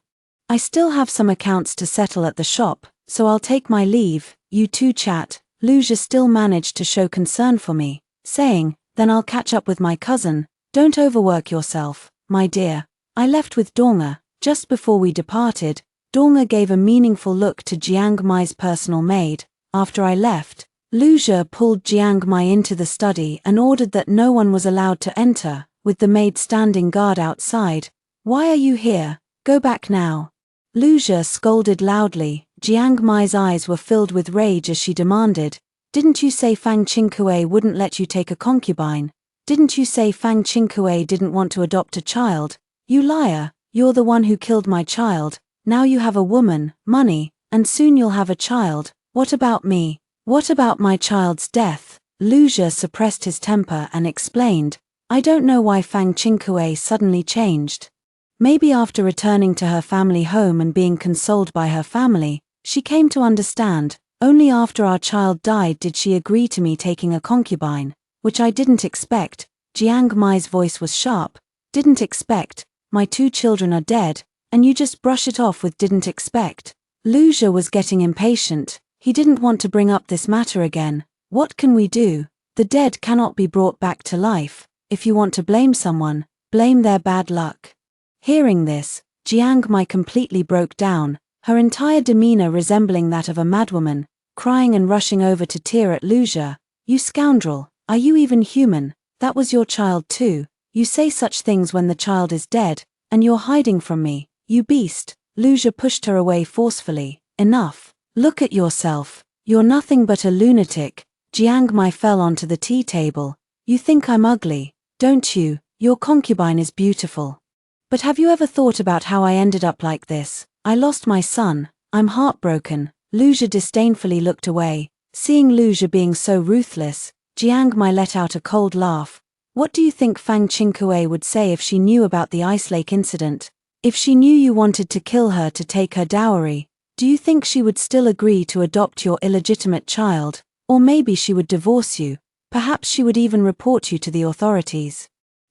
A: I still have some accounts to settle at the shop, so I'll take my leave, you two chat. Wuxia still managed to show concern for me, saying, then I'll catch up with my cousin. Don't overwork yourself, my dear. I left with Donga. Just before we departed, Donga gave a meaningful look to Jiang Mai's personal maid. After I left, Wuxia pulled Jiang Mai into the study and ordered that no one was allowed to enter, with the maid standing guard outside. Why are you here? Go back now. Wuxia scolded loudly. Jiang Mai's eyes were filled with rage as she demanded, didn't you say Fang Qingkue wouldn't let you take a concubine? Didn't you say Fang Qingkue didn't want to adopt a child? You liar, you're the one who killed my child. Now you have a woman, money, and soon you'll have a child. What about me? What about my child's death? Wuxia suppressed his temper and explained, I don't know why Fang Qingkue suddenly changed. Maybe after returning to her family home and being consoled by her family, she came to understand. Only after our child died did she agree to me taking a concubine, which I didn't expect. Jiang Mai's voice was sharp. Didn't expect, my 2 children are dead, and you just brush it off with didn't expect. Wuxia was getting impatient. He didn't want to bring up this matter again. What can we do? The dead cannot be brought back to life. If you want to blame someone, blame their bad luck. Hearing this, Jiang Mai completely broke down, her entire demeanor resembling that of a madwoman, crying and rushing over to tear at Wuxia. You scoundrel, are you even human? That was your child too. You say such things when the child is dead, and you're hiding from me, you beast. Wuxia pushed her away forcefully. Enough. Look at yourself. You're nothing but a lunatic. Jiang Mai fell onto the tea table. You think I'm ugly, don't you? Your concubine is beautiful. But have you ever thought about how I ended up like this? I lost my son. I'm heartbroken. Wuxia disdainfully looked away. Seeing Wuxia being so ruthless, Jiang Mai let out a cold laugh. What do you think Fang Qingkue would say if she knew about the ice lake incident? If she knew you wanted to kill her to take her dowry, do you think she would still agree to adopt your illegitimate child? Or maybe she would divorce you. Perhaps she would even report you to the authorities.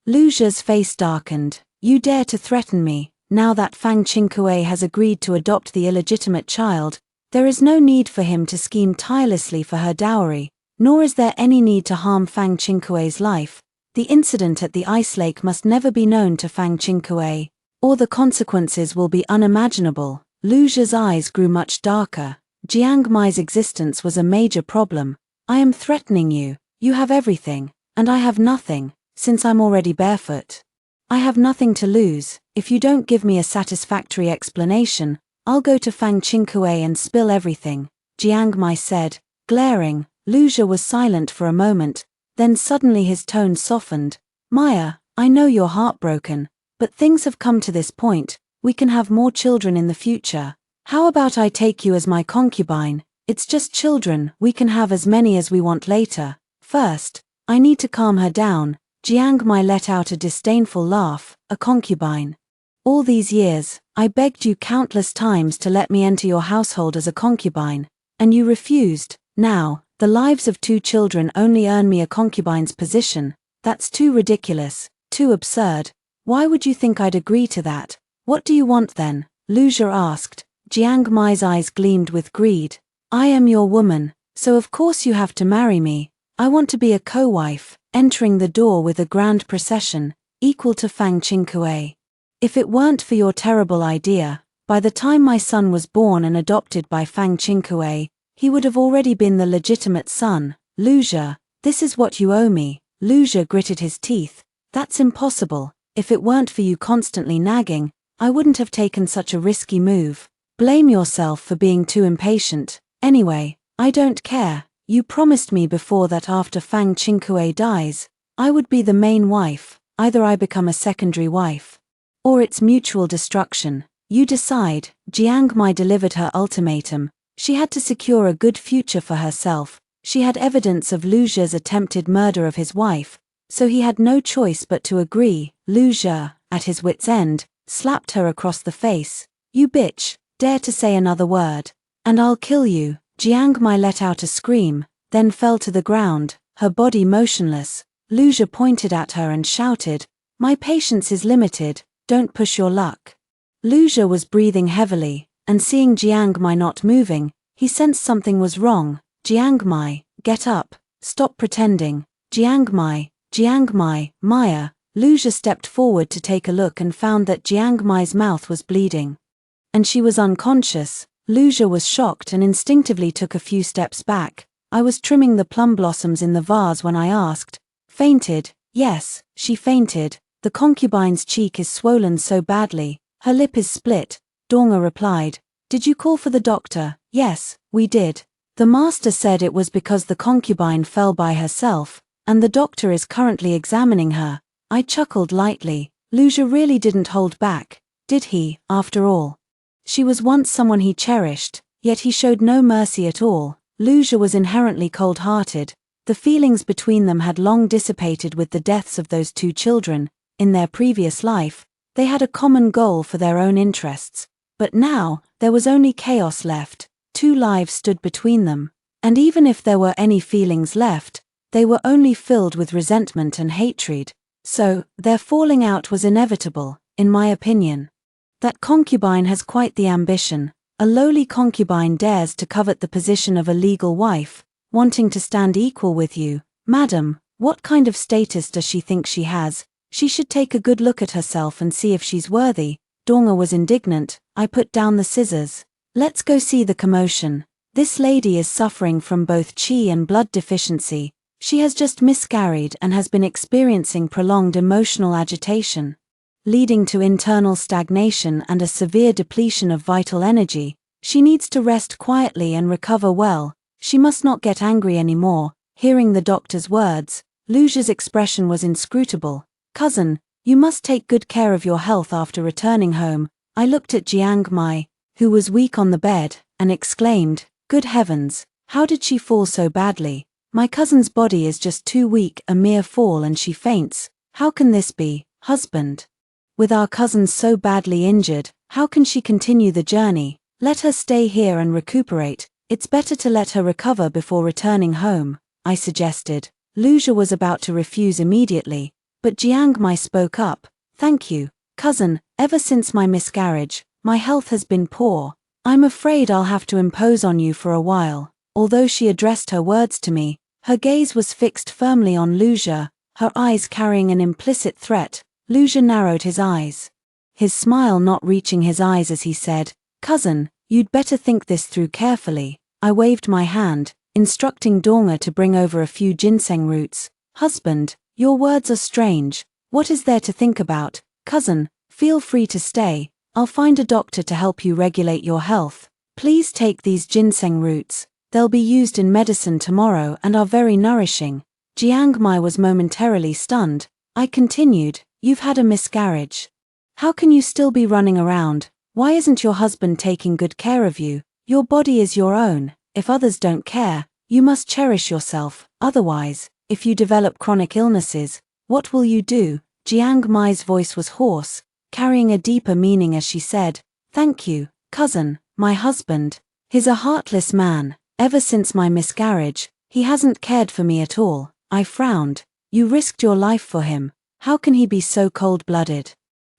A: Wuxia's face darkened. You dare to threaten me? Now that Fang Qingkue has agreed to adopt the illegitimate child, there is no need for him to scheme tirelessly for her dowry, nor is there any need to harm Fang Qingkue's life. The incident at the ice lake must never be known to Fang Qingkue, or the consequences will be unimaginable. Wuxia's eyes grew much darker. Jiang Mai's existence was a major problem. I am threatening you. You have everything, and I have nothing, since I'm already barefoot. I have nothing to lose. If you don't give me a satisfactory explanation, I'll go to Fang Qingkue and spill everything, Jiang Mai said, glaring. Wuxia was silent for a moment, then suddenly his tone softened. Maya, I know you're heartbroken, but things have come to this point. We can have more children in the future. How about I take you as my concubine? It's just children, we can have as many as we want later. First, I need to calm her down. Jiang Mai let out a disdainful laugh. A concubine. All these years, I begged you countless times to let me enter your household as a concubine, and you refused. Now, the lives of 2 children only earn me a concubine's position. That's too ridiculous, too absurd. Why would you think I'd agree to that? What do you want then? Wuxia asked. Jiang Mai's eyes gleamed with greed. I am your woman, so of course you have to marry me. I want to be a co-wife, entering the door with a grand procession, equal to Fang Qingkue. If it weren't for your terrible idea, by the time my son was born and adopted by Fang Qingkue, he would have already been the legitimate son. Wuxia, this is what you owe me. Wuxia gritted his teeth. That's impossible. If it weren't for you constantly nagging, I wouldn't have taken such a risky move. Blame yourself for being too impatient. Anyway, I don't care. You promised me before that after Fang Qingkue dies, I would be the main wife. Either I become a secondary wife, or it's mutual destruction. You decide. Jiang Mai delivered her ultimatum. She had to secure a good future for herself. She had evidence of Wuxia's attempted murder of his wife, so he had no choice but to agree. Wuxia, at his wit's end, slapped her across the face. You bitch. dare to say another word, and I'll kill you." Xianxia let out a scream, then fell to the ground, her body motionless. Luxia pointed at her and shouted, "My patience is limited, don't push your luck." Luxia was breathing heavily, and seeing Xianxia not moving, he sensed something was wrong. "Xianxia, get up, stop pretending. Xianxia, Maya." Luxia stepped forward to take a look and found that Xianxia's mouth was bleeding, and she was unconscious. Luxia was shocked and instinctively took a few steps back. "I was trimming the plum blossoms in the vase when I asked." "Fainted?" "Yes, she fainted. The concubine's cheek is swollen so badly, her lip is split," Donga replied. "Did you call for the doctor?" "Yes, we did. The master said it was because the concubine fell by herself, and the doctor is currently examining her." I chuckled lightly. Luxia really didn't hold back, did he, after all? She was once someone he cherished, yet he showed no mercy at all. Luxia was inherently cold-hearted. The feelings between them had long dissipated with the deaths of those two children. In their previous life, they had a common goal for their own interests. But now, there was only chaos left. Two lives stood between them. And even if there were any feelings left, they were only filled with resentment and hatred. So, their falling out was inevitable, in my opinion. That concubine has quite the ambition. A lowly concubine dares to covet the position of a legal wife, wanting to stand equal with you. Madam, what kind of status does she think she has? She should take a good look at herself and see if she's worthy. Donga was indignant. I put down the scissors. Let's go see the commotion. This lady is suffering from both qi and blood deficiency. She has just miscarried and has been experiencing prolonged emotional agitation, leading to internal stagnation and a severe depletion of vital energy. She needs to rest quietly and recover well. She must not get angry anymore. Hearing the doctor's words, Luxia's expression was inscrutable. "Cousin, you must take good care of your health after returning home." I looked at Xianxia, who was weak on the bed, and exclaimed, "Good heavens, how did she fall so badly? My cousin's body is just too weak, a mere fall and she faints. How can this be, husband? With our cousin so badly injured, how can she continue the journey? Let her stay here and recuperate. It's better to let her recover before returning home," I suggested. Luxia was about to refuse immediately, but Xianxia spoke up. "Thank you, cousin. Ever since my miscarriage, my health has been poor. I'm afraid I'll have to impose on you for a while." Although she addressed her words to me, her gaze was fixed firmly on Luxia, her eyes carrying an implicit threat. Luxia narrowed his eyes, his smile not reaching his eyes as he said, "Cousin, you'd better think this through carefully." I waved my hand, instructing Donga to bring over a few ginseng roots. "Husband, your words are strange. What is there to think about? Cousin, feel free to stay. I'll find a doctor to help you regulate your health. Please take these ginseng roots. They'll be used in medicine tomorrow and are very nourishing." Xianxia was momentarily stunned. I continued, "You've had a miscarriage. How can you still be running around? Why isn't your husband taking good care of you? Your body is your own. If others don't care, you must cherish yourself. Otherwise, if you develop chronic illnesses, what will you do?" Xianxia's voice was hoarse, carrying a deeper meaning as she said, "Thank you, cousin. My husband, he's a heartless man. Ever since my miscarriage, he hasn't cared for me at all." I frowned. "You risked your life for him. How can he be so cold-blooded?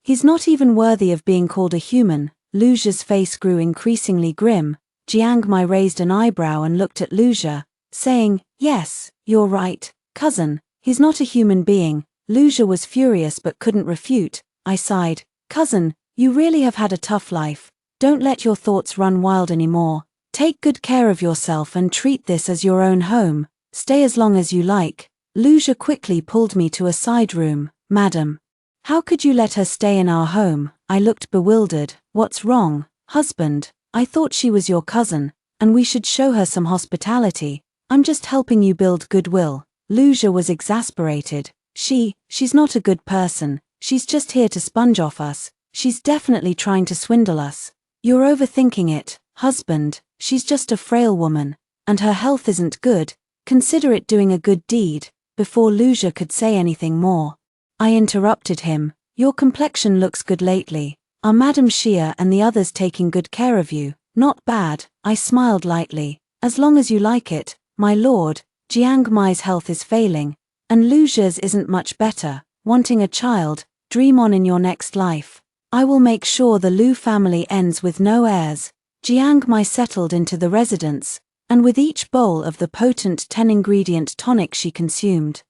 A: He's not even worthy of being called a human." Luxia's face grew increasingly grim. Xianxia raised an eyebrow and looked at Luxia, saying, "Yes, you're right, cousin. He's not a human being." Luxia was furious but couldn't refute. I sighed. "Cousin, you really have had a tough life. Don't let your thoughts run wild anymore. Take good care of yourself and treat this as your own home. Stay as long as you like." Luxia quickly pulled me to a side room. "Madam, how could you let her stay in our home?" I looked bewildered. "What's wrong, husband? I thought she was your cousin, and we should show her some hospitality. I'm just helping you build goodwill." Luxia was exasperated. She's not a good person. She's just here to sponge off us. She's definitely trying to swindle us." "You're overthinking it, husband. She's just a frail woman, and her health isn't good. Consider it doing a good deed." Before Luxia could say anything more, I interrupted him. "Your complexion looks good lately. Are Madame Xia and the others taking good care of you? Not bad, I smiled lightly. As long as you like it, my lord. Jiang Mai's health is failing, and Lu Zhe's isn't much better. Wanting a child, dream on in your next life. I will make sure the Lu family ends with no heirs. Jiang Mai settled into the residence, and with each bowl of the potent 10-ingredient tonic she consumed,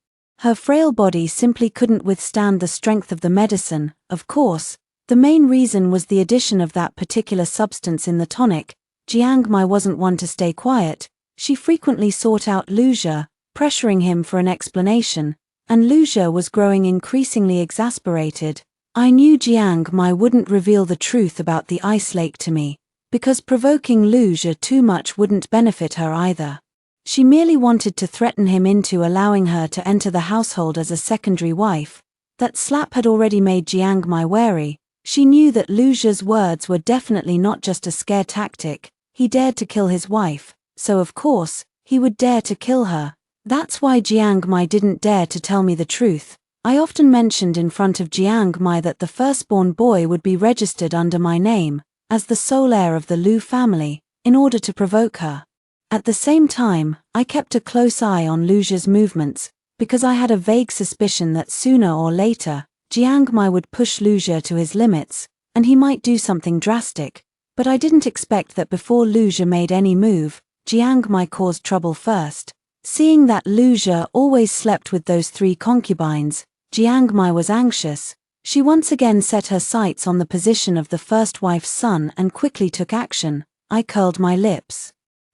A: her frail body simply couldn't withstand the strength of the medicine. Of course, the main reason was the addition of that particular substance in the tonic. Jiang Mai wasn't one to stay quiet. She frequently sought out Lu Zhe, pressuring him for an explanation, and Lu Zhe was growing increasingly exasperated. I knew Jiang Mai wouldn't reveal the truth about the ice lake to me, because provoking Lu Zhe too much wouldn't benefit her either. She merely wanted to threaten him into allowing her to enter the household as a secondary wife. That slap had already made Jiang Mai wary. She knew that Lu Zhe's words were definitely not just a scare tactic. He dared to kill his wife, so of course, he would dare to kill her. That's why Jiang Mai didn't dare to tell me the truth. I often mentioned in front of Jiang Mai that the firstborn boy would be registered under my name, as the sole heir of the Lu family, in order to provoke her. At the same time, I kept a close eye on Lu Zhe's movements, because I had a vague suspicion that sooner or later, Jiang Mai would push Lu Zhe to his limits, and he might do something drastic. But I didn't expect that before Lu Zhe made any move, Jiang Mai caused trouble first. Seeing that Lu Zhe always slept with those 3 concubines, Jiang Mai was anxious. She once again set her sights on the position of the first wife's son and quickly took action. I curled my lips.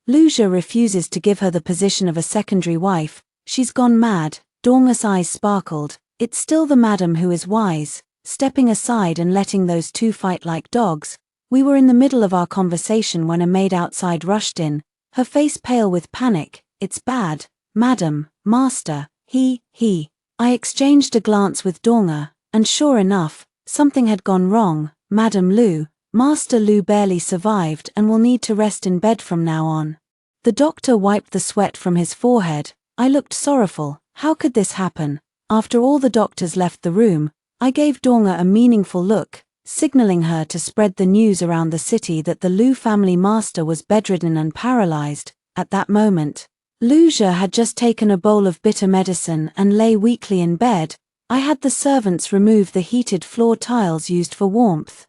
A: Lu Zhe refuses to give her the position of a secondary wife. She's gone mad. Dong's eyes sparkled. It's still the madam who is wise. Stepping aside and letting those 2 fight like dogs. We were in the middle of our conversation when a maid outside rushed in, her face pale with panic. It's bad, madam, master, he. I exchanged a glance with Dong, and sure enough, something had gone wrong. Madam Lu, Master Lu barely survived and will need to rest in bed from now on. The doctor wiped the sweat from his forehead. I looked sorrowful. How could this happen? After all the doctors left the room, I gave Dong a meaningful look, signaling her to spread the news around the city that the Lu family master was bedridden and paralyzed. At that moment, Lu Zhe had just taken a bowl of bitter medicine and lay weakly in bed. I had the servants remove the heated floor tiles used for warmth.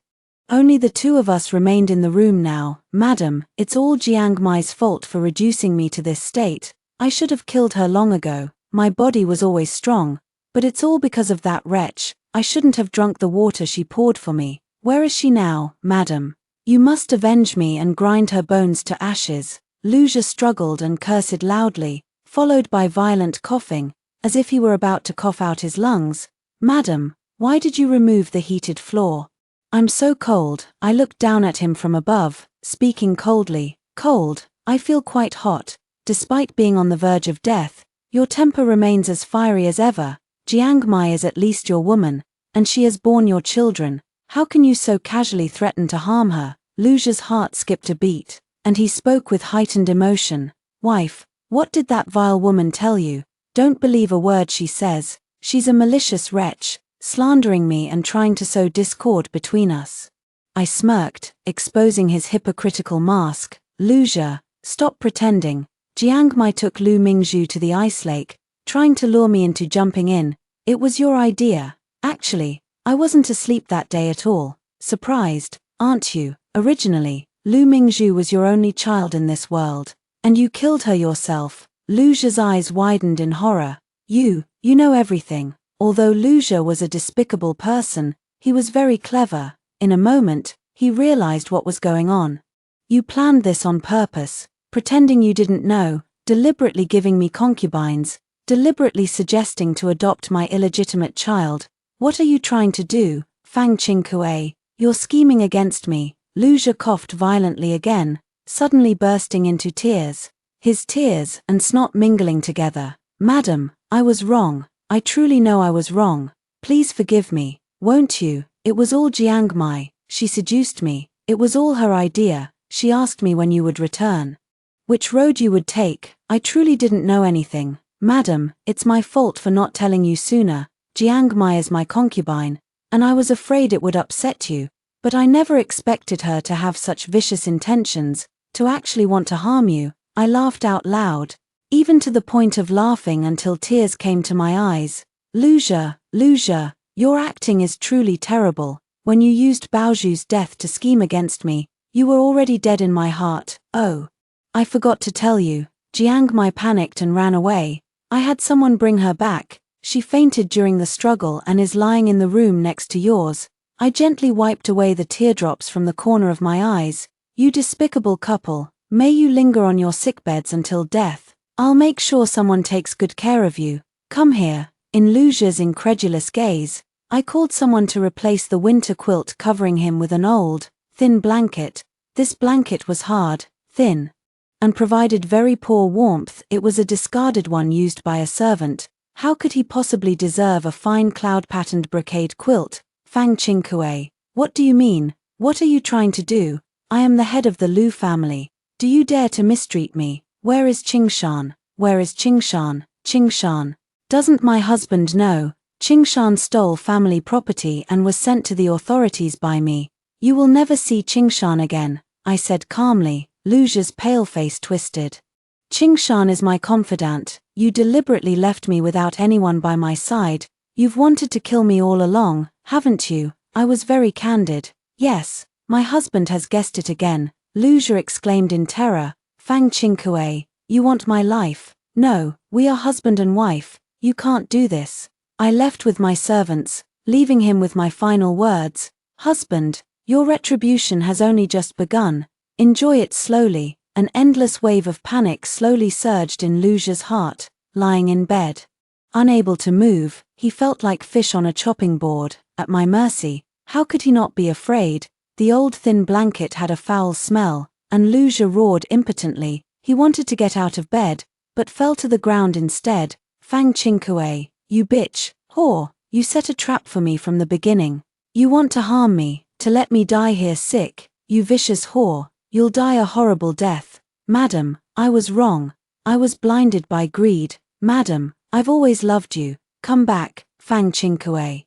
A: Only the 2 of us remained in the room now. Madam, it's all Jiang Mai's fault for reducing me to this state. I should have killed her long ago. My body was always strong. But it's all because of that wretch. I shouldn't have drunk the water she poured for me. Where is she now, madam? You must avenge me and grind her bones to ashes. Lu Zhe struggled and cursed loudly, followed by violent coughing, as if he were about to cough out his lungs. Madam, why did you remove the heated floor? I'm so cold. I looked down at him from above, speaking coldly. Cold? I feel quite hot. Despite being on the verge of death, your temper remains as fiery as ever. Jiang Mai is at least your woman, and she has borne your children. How can you so casually threaten to harm her? Lu Zhe's heart skipped a beat, and he spoke with heightened emotion. Wife, what did that vile woman tell you? Don't believe a word she says. She's a malicious wretch, slandering me and trying to sow discord between us. I smirked, exposing his hypocritical mask. Lu Zhe, stop pretending. Jiang Mai took Lu Mingzhu to the ice lake, trying to lure me into jumping in. It was your idea. Actually, I wasn't asleep that day at all. Surprised, aren't you? Originally, Lu Mingzhu was your only child in this world, and you killed her yourself. Lu Zhe's eyes widened in horror. You know everything. Although Lu Zhe was a despicable person, he was very clever. In a moment, he realized what was going on. You planned this on purpose, pretending you didn't know, deliberately giving me concubines, deliberately suggesting to adopt my illegitimate child. What are you trying to do, Fang Qingkue? You're scheming against me. Lu Zhe coughed violently again, suddenly bursting into tears. His tears and snot mingling together. Madam, I was wrong. I truly know I was wrong. Please forgive me, won't you? It was all Jiang Mai. She seduced me. It was all her idea. She asked me when you would return. Which road you would take. I truly didn't know anything. Madam, it's my fault for not telling you sooner. Jiang Mai is my concubine, and I was afraid it would upset you. But I never expected her to have such vicious intentions, to actually want to harm you. I laughed out loud, even to the point of laughing until tears came to my eyes. Luxia, your acting is truly terrible. When you used Baoju's death to scheme against me, you were already dead in my heart. Oh, I forgot to tell you. Xianxia panicked and ran away. I had someone bring her back. She fainted during the struggle and is lying in the room next to yours. I gently wiped away the teardrops from the corner of my eyes. You despicable couple, may you linger on your sickbeds until death. I'll make sure someone takes good care of you. Come here. In Luxia's incredulous gaze, I called someone to replace the winter quilt covering him with an old, thin blanket. This blanket was hard, thin, and provided very poor warmth. It was a discarded one used by a servant. How could he possibly deserve a fine cloud-patterned brocade quilt? Fang Qingkue, what do you mean? What are you trying to do? I am the head of the Lu family. Do you dare to mistreat me? Where is Qingshan? Where is Qingshan? Qingshan. Doesn't my husband know? Qingshan stole family property and was sent to the authorities by me. You will never see Qingshan again, I said calmly. Luxia's pale face twisted. Qingshan is my confidant. You deliberately left me without anyone by my side. You've wanted to kill me all along, haven't you? I was very candid. Yes, my husband has guessed it again, Luxia exclaimed in terror. Fang Qingkue, you want my life? No, we are husband and wife. You can't do this. I left with my servants, leaving him with my final words. Husband, your retribution has only just begun. Enjoy it slowly. An endless wave of panic slowly surged in Luxia's heart. Lying in bed, unable to move, he felt like fish on a chopping board, at my mercy. How could he not be afraid? The old thin blanket had a foul smell, and Luxia roared impotently. He wanted to get out of bed, but fell to the ground instead. Fang Qingkue, you bitch, whore, you set a trap for me from the beginning. You want to harm me, to let me die here sick. You vicious whore, you'll die a horrible death. Madam, I was wrong. I was blinded by greed. Madam, I've always loved you. Come back, Fang Qingkue.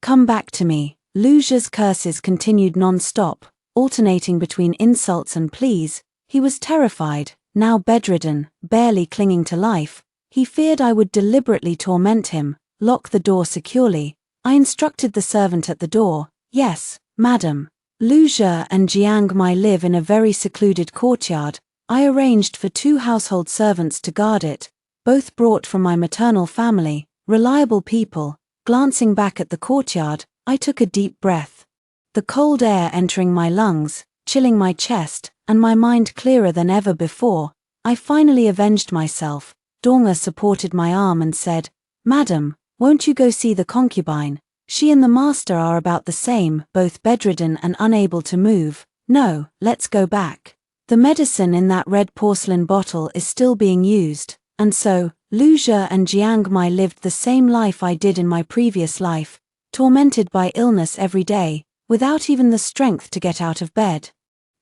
A: Come back to me. Luxia's curses continued non-stop, alternating between insults and pleas. He was terrified, now bedridden, barely clinging to life. He feared I would deliberately torment him, lock the door securely. I instructed the servant at the door. Yes, madam. Luxia and Xianxia live in a very secluded courtyard. I arranged for 2 household servants to guard it, both brought from my maternal family, reliable people. Glancing back at the courtyard, I took a deep breath. The cold air entering my lungs, chilling my chest, and my mind clearer than ever before. I finally avenged myself. Donga supported my arm and said, Madam, won't you go see the concubine? She and the master are about the same, both bedridden and unable to move. No, let's go back. The medicine in that red porcelain bottle is still being used, and so, Luxia and Xianxia lived the same life I did in my previous life, tormented by illness every day, without even the strength to get out of bed.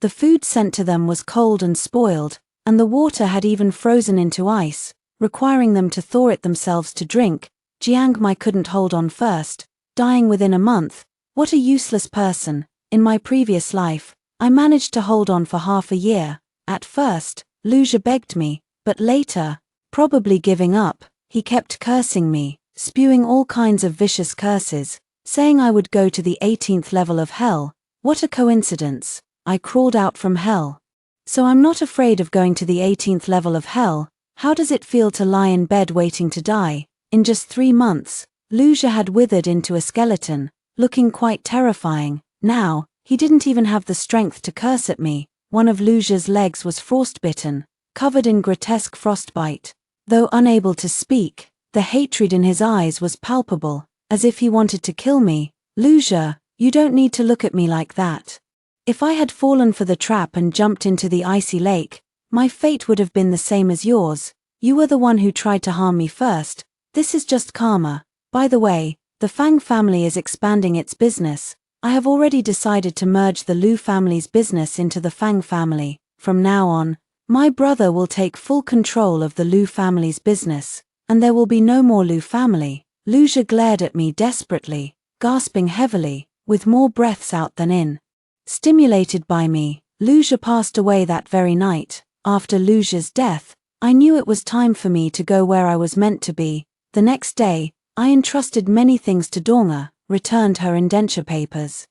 A: The food sent to them was cold and spoiled, and the water had even frozen into ice, requiring them to thaw it themselves to drink. Xianxia couldn't hold on first, dying within a month. What a useless person. In my previous life, I managed to hold on for half a year. At first, Luxia begged me, but later, probably giving up, he kept cursing me, spewing all kinds of vicious curses, saying I would go to the 18th level of hell. What a coincidence. I crawled out from hell. So I'm not afraid of going to the 18th level of hell. How does it feel to lie in bed waiting to die? In just 3 months, Luxia had withered into a skeleton, looking quite terrifying. Now, he didn't even have the strength to curse at me. One of Luxia's legs was frostbitten, covered in grotesque frostbite. Though unable to speak, the hatred in his eyes was palpable, as if he wanted to kill me. Luxia, you don't need to look at me like that. If I had fallen for the trap and jumped into the icy lake, my fate would have been the same as yours. You were the one who tried to harm me first. This is just karma. By the way, the Fang family is expanding its business. I have already decided to merge the Lu family's business into the Fang family. From now on, my brother will take full control of the Lu family's business, and there will be no more Lu family. Luxia glared at me desperately, gasping heavily, with more breaths out than in. Stimulated by me, Luxia passed away that very night. After Luxia's death, I knew it was time for me to go where I was meant to be. The next day, I entrusted many things to Donga, returned her indenture papers,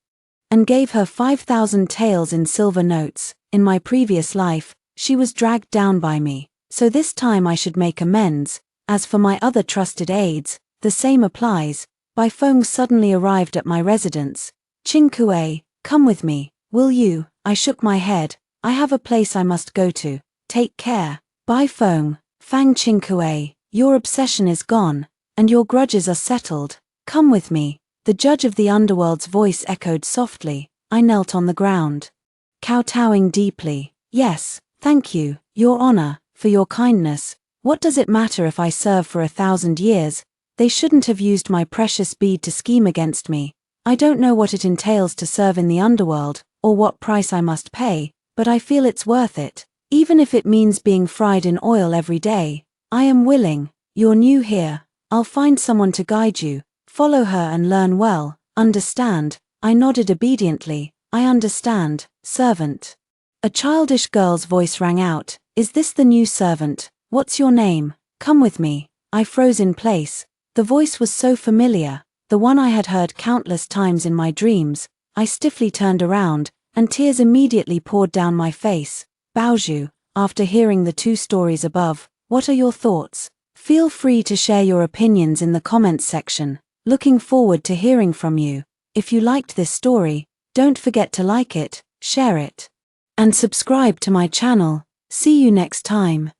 A: and gave her 5,000 taels in silver notes. In my previous life, she was dragged down by me, so this time I should make amends. As for my other trusted aides, the same applies. Bai Feng suddenly arrived at my residence. Qing Kuei, come with me, will you? I shook my head. I have a place I must go to. Take care. Bai Feng, Fang Qing Kuei, your obsession is gone, and your grudges are settled. Come with me. The judge of the underworld's voice echoed softly. I knelt on the ground, kowtowing deeply. Yes, thank you, Your Honor, for your kindness. What does it matter if I serve for 1,000 years? They shouldn't have used my precious bead to scheme against me. I don't know what it entails to serve in the underworld, or what price I must pay, but I feel it's worth it. Even if it means being fried in oil every day, I am willing. You're new here. I'll find someone to guide you. Follow her and learn well. Understand? I nodded obediently. I understand, servant. A childish girl's voice rang out. Is this the new servant? What's your name? Come with me. I froze in place. The voice was so familiar, the one I had heard countless times in my dreams. I stiffly turned around, and tears immediately poured down my face. Baozhu, after hearing the 2 stories above, what are your thoughts? Feel free to share your opinions in the comments section. Looking forward to hearing from you. If you liked this story, don't forget to like it, share it, and subscribe to my channel. See you next time.